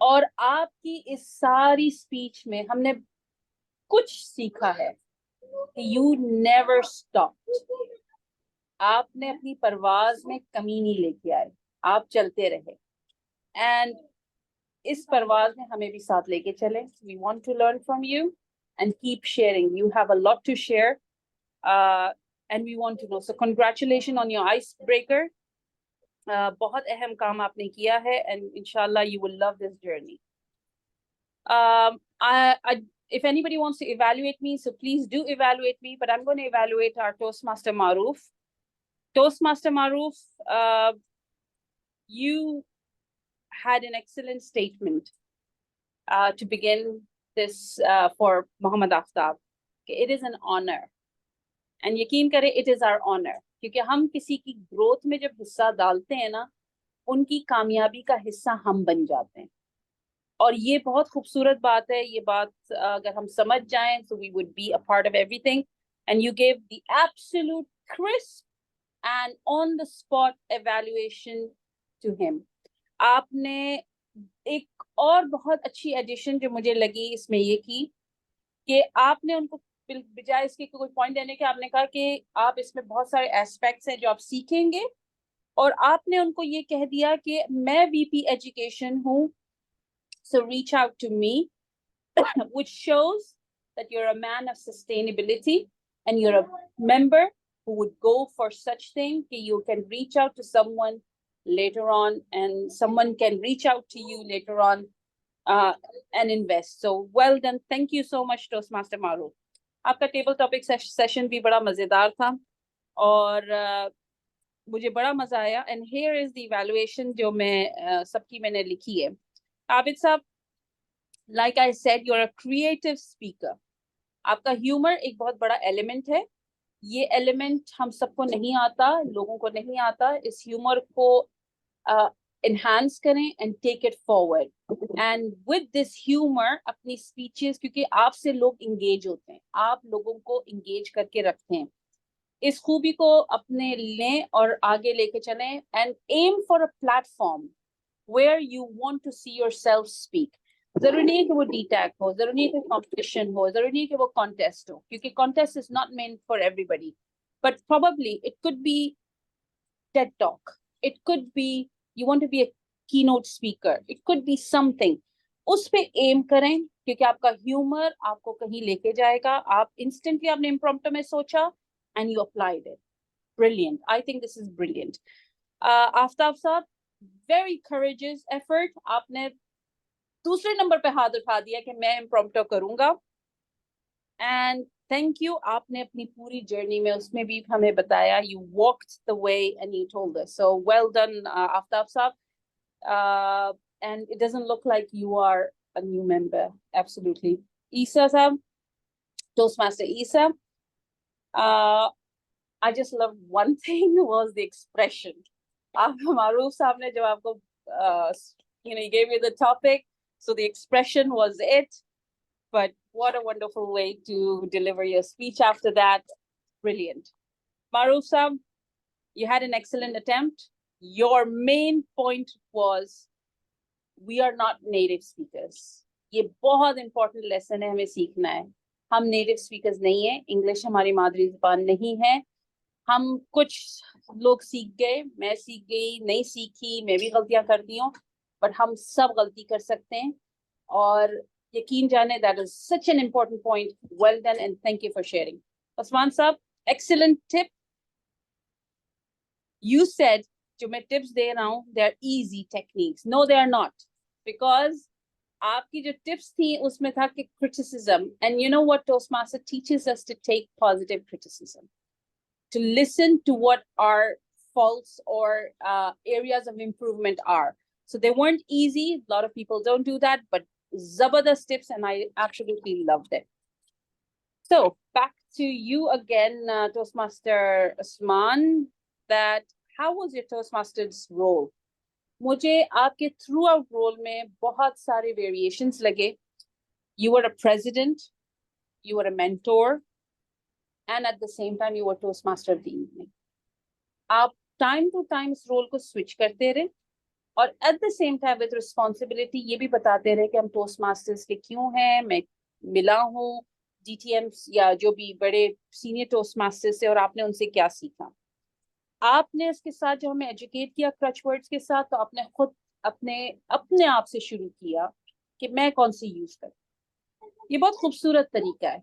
और आपकी इस सारी स्पीच में हमने कुछ सीखा है कि यू नेवर स्टॉप्ड। आपने अपनी परवाज में कमी नहीं लेके आए, आप चलते रहे, एंड इस परवाज में हमें भी साथ लेके चले। We want to learn from you and keep sharing, you have a lot to share and we want to know. So congratulation on your ice breaker. बहुत अहम काम आपने किया है, एंड इंशाल्लाह you will love this journey. If anybody wants to evaluate me, so please do evaluate me, but I'm going to evaluate our Toastmaster Maroof. Toastmaster Maroof, you had an excellent statement to begin this for Muhammad Aftab. It is an honor, and यकीन करें, it is our honor, क्योंकि हम किसी की growth में जब हिस्सा डालते हैं ना, उनकी कामयाबी का हिस्सा हम बन जाते हैं। और ये बहुत खूबसूरत बात है। ये बात अगर हम समझ जाएं, so we would be a part of everything, and you gave the absolute crisp and on the spot evaluation to him. आपने एक और बहुत अच्छी एडिशन जो मुझे लगी इसमें ये की कि आपने उनको बजाय इसके कोई पॉइंट देने के, आपने कहा कि आप इसमें बहुत सारे एस्पेक्ट्स हैं जो आप सीखेंगे, और आपने उनको ये कह दिया कि मैं वीपी एजुकेशन हूँ, so reach out to me, which shows that you're a man of sustainability and you're a member who would go for such thing, that you can reach out to someone later on, and someone can reach out to you later on and invest. So well done. Thank you so much, Toastmaster Maroof. आपका table topic session भी बड़ा मजेदार था, और मुझे बड़ा मजा आया। And here is the evaluation जो मैं सबकी मैंने लिखी है। आबिद साहब, like I said, you are a creative speaker. आपका ह्यूमर एक बहुत बड़ा एलिमेंट है। ये एलिमेंट हम सबको नहीं आता, लोगों को नहीं आता। इस ह्यूमर को enhance करें and take it forward, and with this humor अपनी speeches, क्योंकि आपसे लोग engage होते हैं, आप लोगों को engage करके रखते हैं, इस खूबी को अपने लें और आगे लेके चलें, and aim for a platform where you want to see yourself speak. जरूरी नहीं है कि वो DTAC हो, जरूरी नहीं है कि competition हो, जरूरी नहीं है कि वो contest हो, क्योंकि contest is not meant for everybody, but probably it could be TED Talk, it could be you want to be a keynote speaker, it could be something. उस पे एम करें, क्योंकि आपका ह्यूमर आपको कहीं लेके जाएगा। आप इंस्टेंटली आपने इम्प्रॉम्प्टू में सोचा and you applied it. Brilliant. I think this is brilliant. Aftab साहब, very courageous effort. आपने दूसरे नंबर पे हाथ उठा दिया कि मैं इम्प्रॉम्प्टू करूंगा, and thank you. आपने अपनी पूरी जर्नी में उसमें भी हमें बताया, you walked the way and you told us. So well done, Aftab Saab. And it doesn't look like you are a new member. Absolutely. Isa Saab, Toastmaster Isa. I just loved one thing was the expression. Maroof Saab ne jab aapko, he gave you the topic, so the expression was it. But what a wonderful way to deliver your speech after that. Brilliant. Maroof Saab, you had an excellent attempt. Your main point was, we are not native speakers. ये बहुत important lesson है, हमें सीखना है। हम native speakers नहीं हैं, English हमारी मादरी ज़बान नहीं है। हम कुछ लोग सीख गए, मैं सीख गई, नहीं सीखी, मैं भी गलतियां करती हूँ, but हम सब गलती कर सकते हैं। और यकीन जाने, that is such an important point. Well done, and thank you for sharing. Osman Saab, excellent tip. You said, जो मैं tips दे रहा हूँ, they are easy techniques. No, they are not, because आपकी जो tips थी उसमें था कि criticism, and you know what Toastmaster teaches us, to take positive criticism, to listen to what our faults or areas of improvement are. So they weren't easy. A lot of people don't do that, but Zabardast tips, and I absolutely loved it. So back to you again, Toastmaster Usman, that how was your Toastmasters role? मुझे आपके throughout role में बहुत सारे variations लगे. You were a president, you were a mentor, and at the same time you were Toastmaster of the evening. आप time to time इस role को switch करते रहे और at the same time with responsibility ये भी बताते रहे कि हम Toastmasters के क्यों हैं, मैं मिला हूँ DTMs या जो भी बड़े सीनियर टोस्टमास्टर्स से और आपने उनसे क्या सीखा. आपने इसके साथ जो हमें एजुकेट किया क्रच वर्ड्स के साथ, तो आपने खुद अपने आप से शुरू किया कि मैं कौन सी यूज करूं. ये बहुत खूबसूरत तरीका है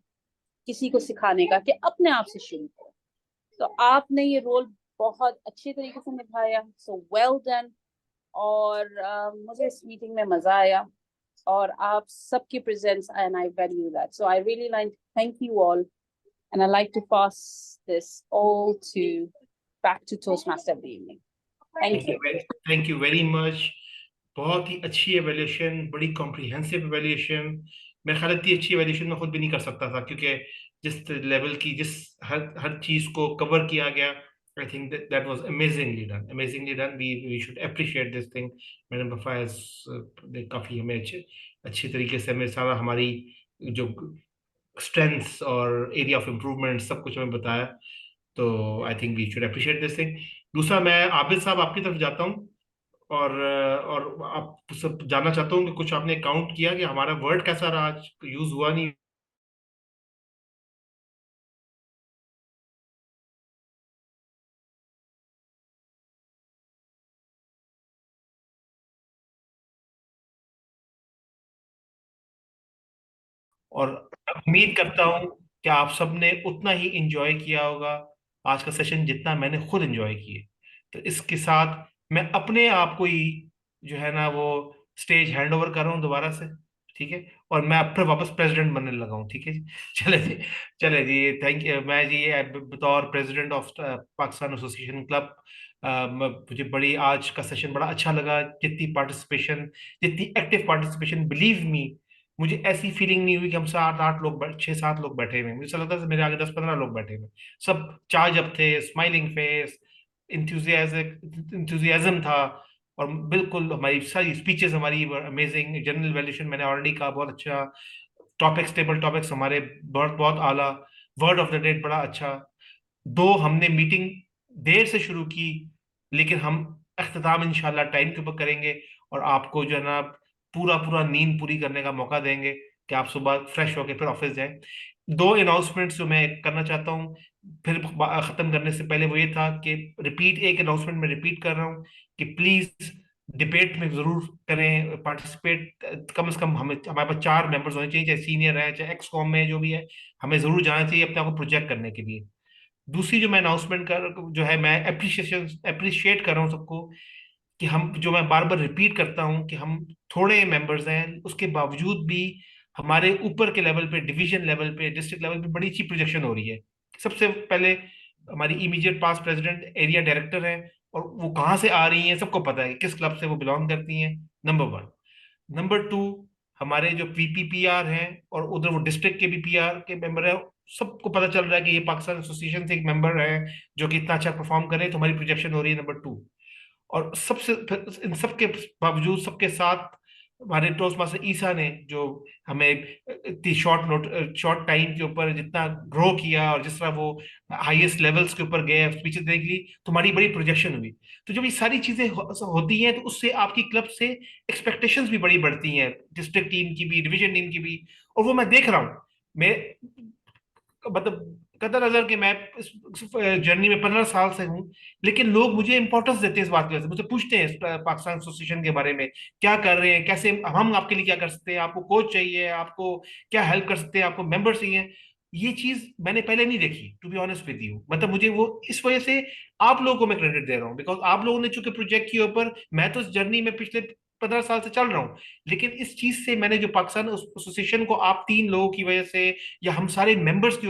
किसी को सिखाने का कि अपने आप से शुरू करो. तो आपने ये रोल बहुत अच्छे तरीके से निभाया. So well done. और मुझे इस मीटिंग में मजा आया और आप सबकी presence and I value that. So I really like to thank you all and I like to pass this all to back to Toastmaster of the evening. Thank you. Thank you very much. बहुत ही अच्छी evaluation, बड़ी comprehensive evaluation. मेरे ख्याल इतनी अच्छी evaluation मैं खुद भी नहीं कर सकता था क्योंकि जिस लेवल की हर चीज को कवर किया गया. I think that was amazingly done. Amazingly done. We should appreciate this thing. Madam Bafa has काफी हमें अच्छे तरीके से हमें सारा हमारी जो strengths और area of improvement सब कुछ हमें बताया. तो I think we should appreciate this thing. दूसरा मैं आबिद साहब आपकी तरफ जाता हूँ और आप सब जानना चाहता हूँ कि कुछ आपने काउंट किया कि हमारा वर्ड कैसा रहा, आज यूज हुआ नहीं. और उम्मीद करता हूं कि आप सबने उतना ही एंजॉय किया होगा आज का सेशन जितना मैंने खुद एंजॉय किए. तो इसके साथ मैं अपने आप को ही जो है ना वो स्टेज हैंड ओवर कर रहा हूँ दोबारा से. ठीक है. और मैं अब फिर वापस प्रेसिडेंट बनने लगा हूँ. ठीक है जी. चले जी. Thank you. मैं जी बतौर president of Pakistan association club मुझे बड़ी आज का सेशन बड़ा अच्छा लगा. जितनी एक्टिव पार्टिसिपेशन, बिलीव मी, मुझे ऐसी फीलिंग नहीं हुई कि हम 6-7 लोग बैठे हुए. मुझे लगा था मेरे आगे 10-15 लोग बैठे हुए. सब चार्ज अप थे, स्माइलिंग फेस, इंथुजियाज्म था. और बिल्कुल हमारी सारी स्पीचेस हमारी अमेजिंग. जनरल वैल्यूएशन मैंने ऑलरेडी कहा बहुत अच्छा. टॉपिक्स, टेबल टॉपिक्स हमारे बहुत बहुत आला. वर्ड ऑफ द डे बड़ा अच्छा. दो हमने मीटिंग देर से शुरू की लेकिन हम अख्ताम इंशाल्लाह टाइम के ऊपर करेंगे और आपको जो है ना पूरा पूरा नींद पूरी करने का मौका देंगे कि आप सुबह फ्रेश होकर फिर ऑफिस जाएं. दो अनाउंसमेंट्स जो मैं करना चाहता हूँ फिर खत्म करने से पहले वो ये था कि एक अनाउंसमेंट में रिपीट कर रहा हूँ कि प्लीज डिबेट में जरूर करें, पार्टिसिपेट. कम से कम हमारे पास 4 मेंबर्स होने चाहिए, चाहे सीनियर है चाहे एक्स कॉम में जो भी है. हमें जरूर जाना चाहिए अपने आप को प्रोजेक्ट करने के लिए. दूसरी जो मैं अनाउंसमेंट कर जो है मैं अप्रिशिएट कर रहा हूँ सबको कि हम जो मैं बार बार रिपीट करता हूँ कि हम थोड़े मेंबर्स हैं, उसके बावजूद भी हमारे ऊपर के लेवल पे, डिवीजन लेवल पे, डिस्ट्रिक्ट लेवल पे बड़ी अच्छी प्रोजेक्शन हो रही है. सबसे पहले हमारी इमीडिएट पास प्रेसिडेंट एरिया डायरेक्टर है और वो कहाँ से आ रही हैं सबको पता है, किस क्लब से वो बिलोंग करती हैं. नंबर 1. नंबर 2, हमारे जो पीपीपीआर हैं और उधर वो डिस्ट्रिक्ट के भी पीआर के मेंबर है, सबको पता चल रहा है कि ये पाकिस्तान एसोसिएशन से एक मेंबर है जो कि इतना अच्छा परफॉर्म करे, तो हमारी प्रोजेक्शन हो रही है. नंबर 2. और सबसे इन सबके बावजूद सबके साथ हमारे टोस्ट मास्टर ईसा ने जो हमें इतनी शॉर्ट टाइम के ऊपर जितना ग्रो किया और जिस तरह वो हाईएस्ट लेवल्स के ऊपर गए स्पीचेस देने के लिए, तुम्हारी बड़ी प्रोजेक्शन हुई. तो जब ये सारी चीजें होती हैं तो उससे आपकी क्लब से एक्सपेक्टेशंस भी बड़ी बढ़ती हैं, डिस्ट्रिक्ट टीम की भी, डिवीजन टीम की भी. और वो मैं देख रहा हूँ. मैं मतलब कदर नजर कि मैं इस जर्नी में 15 साल से हूँ, लेकिन लोग मुझे इंपॉर्टेंस देते हैं इस बात की वजह से. मुझे पूछते हैं पाकिस्तान एसोसिएशन के बारे में, क्या कर रहे हैं, कैसे हम आपके लिए क्या कर सकते हैं, आपको कोच चाहिए, आपको क्या हेल्प कर सकते हैं, आपको मेंबर चाहिए. ये चीज मैंने पहले नहीं देखी, to be honest with you. मतलब मुझे वो इस वजह से आप लोगों को मैं क्रेडिट दे रहा हूँ, बिकॉज आप लोगों ने चूंकि प्रोजेक्ट के ऊपर, मैं तो इस जर्नी में पिछले 15 साल से चल रहा हूँ, लेकिन इस चीज से मैंने जो पाकिस्तान एसोसिएशन को आप 3 लोगों की वजह से या हम सारे मेंबर्स की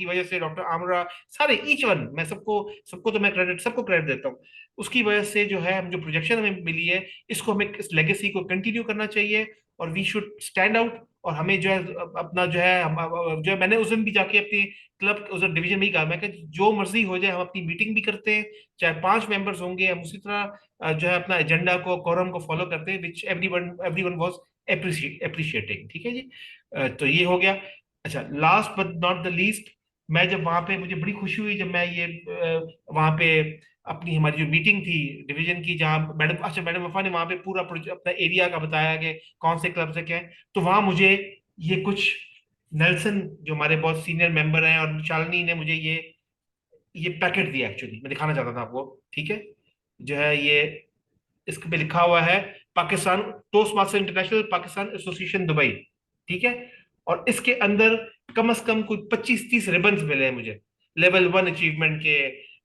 वजह से, डॉक्टर आमरा, सारे ईच वन, मैं सबको तो मैं सबको क्रेडिट देता हूँ. उसकी वजह से जो है हम जो प्रोजेक्शन हमें मिली है, इसको हमें इस लेगेसी को कंटिन्यू करना चाहिए और वी शुड स्टैंड आउट और हमें जो है अपना जो है जो है मैंने उस दिन भी जाके अपनी क्लब उस डिवीजन में ही कहा, मैं कहा जो मर्जी हो जाए हम अपनी मीटिंग भी करते हैं, चाहे 5 मेंबर्स होंगे, हम उसी तरह जो है अपना एजेंडा को कोरम को फॉलो करते हैं, विच एवरीवन वाज अप्रिशिएटिंग। ठीक है जी। तो ये हो गया। अच्छा, last but not the least, मैं जब वहां पे, मुझे बड़ी खुशी हुई जब मैं ये वहां पे अपनी हमारी जो मीटिंग थी डिवीजन की, जहाँ मैडम, अच्छा मैडम वफा ने वहां पे पूरा अपना एरिया का बताया कि कौन से क्लब से क्या है, तो वहां मुझे ये कुछ नेल्सन जो हमारे बहुत सीनियर मेंबर हैं और शालिनी ने मुझे ये पैकेट दिया, एक्चुअली मैं दिखाना चाहता था आपको। ठीक है, जो है ये इस पे लिखा हुआ है Pakistan toast master international Pakistan association Dubai. ठीक है, और इसके अंदर कम से कम कुछ 25-30 रिबन्स मिले हैं मुझे, लेवल 1 अचीवमेंट के,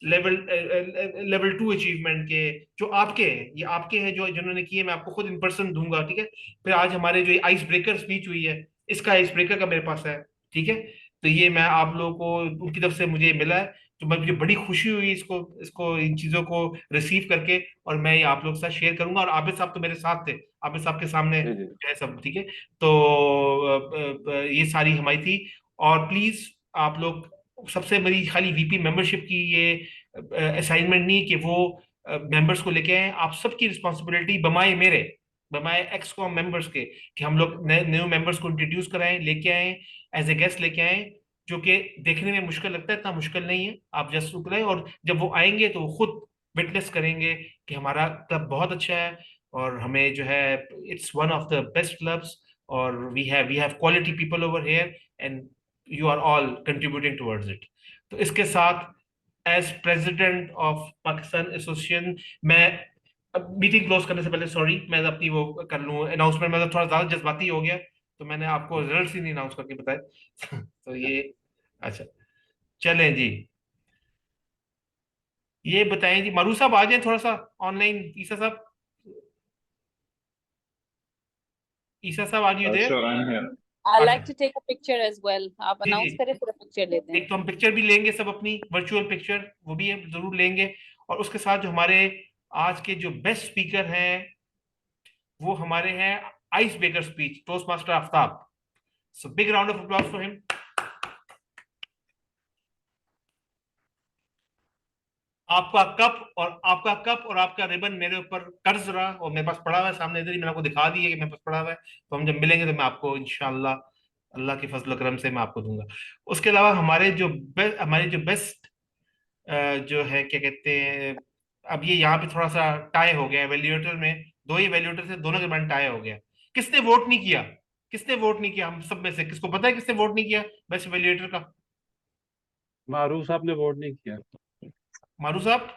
लेवल 2 अचीवमेंट के, जो आपके हैं, ये आपके हैं जो जिन्होंने किए, मैं आपको खुद इन पर्सन दूंगा। ठीक है, फिर आज हमारे जो आइस ब्रेकर स्पीच हुई है, इसका आइस ब्रेकर का मेरे पास है। ठीक है, तो ये मैं आप लोगों को उनकी तरफ से मुझे मिला है, तो मुझे बड़ी खुशी हुई इसको इसको इन चीजों को रिसीव करके, और मैं ये आप लोग के साथ शेयर करूंगा। और आबिद साहब तो मेरे साथ थे, आबिद साहब के सामने जी जी। है सब। ठीक है, तो ये सारी हमारी थी। और प्लीज आप लोग, सबसे मेरी खाली वीपी मेंबरशिप की ये असाइनमेंट नहीं कि वो मेंबर्स को लेके आए, आप सबकी रिस्पॉन्सिबिलिटी बमाए मेरे, बमाए एक्सकॉम मेंबर्स के, कि हम लोग नए न्यू मेंबर्स को इंट्रोड्यूस कराएं, लेके आए, एज ए गेस्ट लेके आए, जो कि देखने में मुश्किल लगता है, इतना मुश्किल नहीं है, आप जस्ट रुक रहे हैं, और जब वो आएंगे तो वो खुद विटनेस करेंगे कि हमारा क्लब बहुत अच्छा है, और हमें जो है it's one of the best clubs, और we have quality people over here, and you are all contributing towards it. तो इसके साथ, as president of Pakistan association, मैं मीटिंग क्लोज करने से पहले, सॉरी, मैं अपनी वो कर लूँ अनाउंसमेंट, मैं थोड़ा ज्यादा जज्बाती हो गया, तो मैंने आपको रिजल्ट ही नहीं अनाउंस करके बताए। तो ये, अच्छा, चलें जी, ये बताएं जी, मरू साहब आ जाए थोड़ा सा ऑनलाइन, ईसा साहब, ईसा साहब आज you there? Sure, I'm here. I अच्छा, like to take a picture as well. आप जी अनाउंस जी, करें फिर पिक्चर लेते हैं। एक तो हम पिक्चर भी लेंगे सब, अपनी वर्चुअल पिक्चर वो भी हम जरूर लेंगे, और उसके साथ जो हमारे आज के जो बेस्ट स्पीकर हैं, वो हमारे हैं ice breaker speech toast master Aftab. So big round of applause for him. आपका कप और आपका रिबन मेरे ऊपर कर्ज रहा, और मेरे पास पड़ा हुआ है सामने, इधर ही मैंने आपको दिखा दी है कि मेरे पास पड़ा हुआ है, तो हम जब मिलेंगे तो मैं आपको इंशाल्लाह अल्लाह की फजल करम से मैं आपको दूंगा। उसके अलावा हमारे जो बेस्ट जो है क्या कहते हैं, अब ये यहाँ पे थोड़ा सा टाई हो गया वैल्यूएटर में, दो ही वैल्यूएटर से, दोनों के बाद टाई हो गया। किसने वोट नहीं किया? किसने वोट नहीं किया हम सब में से? किसको पता है किसने वोट नहीं किया बेस्ट वैल्यूएटर का? मारूफ साहब ने वोट नहीं किया। मारू साहब?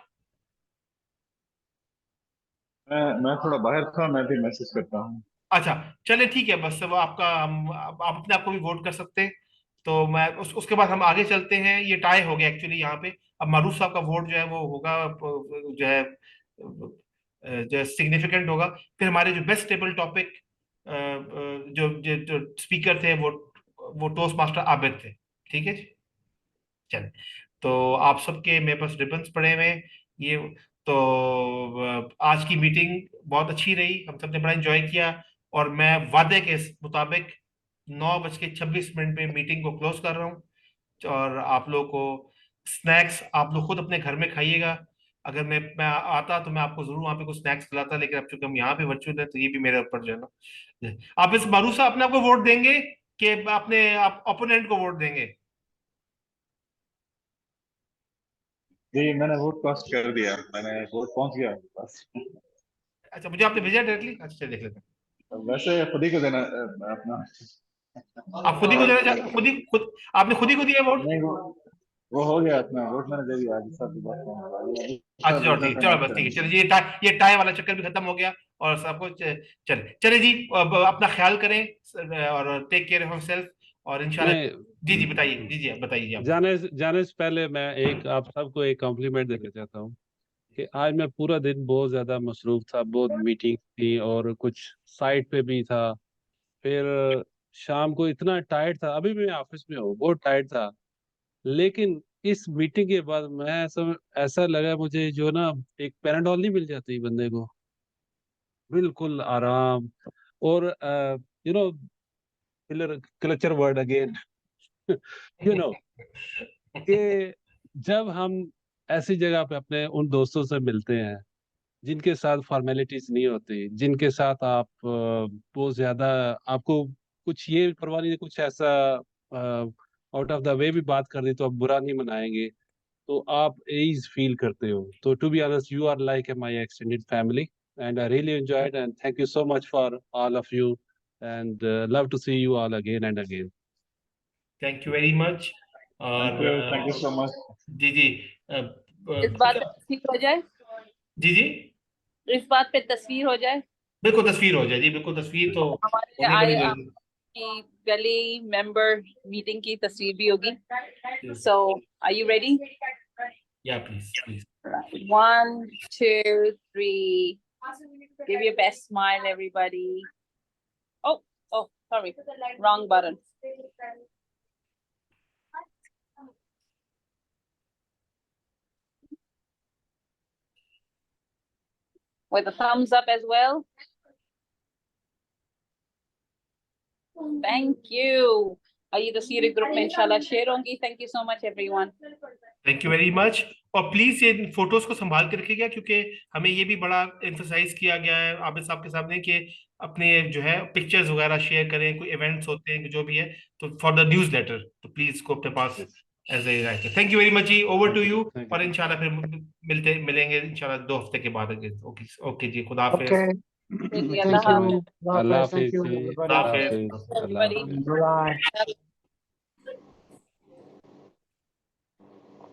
मैं थोड़ा बाहर था, मैं भी मैसेज करता हूँ। अच्छा, चले ठीक है, बस वो आपका, हम आप अपने आप को भी वोट कर सकते हैं। तो मैं उसके बाद हम आगे चलते हैं, ये टाई हो गया एक्चुअली यहाँ पे। अब मारूफ साहब का वोट जो है वो होगा, जो है जो सिग्निफिकेंट होगा। फिर हमारे जो बेस्ट टेबल टॉपिक जो स्पीकर थे, वो टोस्ट मास्टर आबिद थे। ठीक है जी, चले। तो आप सबके मेरे पास रिबन्स पड़े हुए हैं ये। तो आज की मीटिंग बहुत अच्छी रही, हम सबने बड़ा एंजॉय किया, और मैं वादे के मुताबिक 9:26 में मीटिंग को क्लोज कर रहा हूँ। और आप लोगों को स्नैक्स आप लोग खुद अपने घर में खाइएगा। अगर मैं आता तो मैं आपको जरूर वहां पे कुछ स्नैक्स खिलाता, लेकिन अब चूंकि हम यहाँ पे वर्चुअल है, तो ये भी मेरे ऊपर जो है ना। आप इस मारूफ साहब अपने आप को वोट देंगे कि अपने आप ओपोनेंट को वोट देंगे? जी, मैंने वोट कास्ट कर दिया, मैंने वोट पहुंच गया आपके पास। अच्छा, मुझे आपने भेजा डायरेक्टली? अच्छा, चलिए देख लेते वैसे खुद ही को देना अपना। हैं। आप खुद ही को देना खुद ही खुद आपने खुद ही को दिया वोट? नहीं, वो हो गया अपना वोट मैंने दे दिया, सब बात होगा। अच्छा, चलो ठीक है, चलो बस ठीक है, चलो ये टाई वाला चक्कर भी खत्म हो गया, और सबको चले चले जी, अब अपना ख्याल करें, और टेक केयर ऑफ सेल्फ, और इंशाल्लाह। जी जी, बताइए, नहीं, जी जी, आप बताइए जी, आप। जाने जाने से पहले मैं एक आप सबको एक कॉम्प्लीमेंट देना चाहता हूँ कि आज मैं पूरा दिन बहुत ज्यादा मसरूफ था, बहुत मीटिंग थी और कुछ साइट पे भी था। फिर शाम को इतना टायर्ड था, अभी भी मैं ऑफिस में हूँ, बहुत टायर्ड था। लेकिन इस मीटिंग के बाद मैं ऐसा ऐसा लगा मुझे, जो ना एक पैराडॉल नहीं मिल जाती बंदे को, बिल्कुल आराम। और you know clutcher word again. You know, कि जब हम ऐसी जगह पे अपने उन दोस्तों से मिलते हैं जिनके साथ फॉर्मेलिटीज नहीं होती, जिनके साथ आप बहुत ज्यादा आपको कुछ ये परवाह नहीं, कुछ ऐसा आउट ऑफ द वे भी बात कर दी तो आप बुरा नहीं मनाएंगे, तो आप एज फील करते हो. तो to be honest, you are like my extended family and I really enjoyed, and thank you so much for all of you, and love to see you all again and again. Thank you very much. Thank you so much. जी जी इस बात पे तस्वीर हो जाए, जी जी इस बात पे तस्वीर हो जाए. बिल्कुल तस्वीर हो जाए जी, बिल्कुल तस्वीर तो हमारे होनी बड़ी जरूरी की गली मेंबर मीटिंग की तस्वीर भी होगी. है. So, are you ready? या please 1, 2, 3. Give your best smile, everybody. Oh, sorry, wrong button. With a thumbs up as well. Thank you. ये तस्वीरें ग्रुप में इंशाल्लाह शेयर होंगी. Thank you so much, everyone. Thank you very much. और please ये photos को संभाल के रखिएगा, क्योंकि हमें ये भी बड़ा एम्फसाइज किया गया है आबिद साहब के सामने कि अपने जो है पिक्चर्स वगैरह शेयर करें, कोई इवेंट्स होते हैं जो भी है, तो फॉर द न्यूज लेटर तो प्लीज इसको अपने पास as a right. Thank you very much जी. Over to you. और इंशाल्लाह फिर मिलेंगे इंशाल्लाह 2 हफ्ते के बाद. ओके ओके जी, खुदा हाफिज. Okay. Thank Allah you. Allah Thank you, Hafiz. everybody. Allah Hafiz. Allah Everybody. Hafiz. Bye.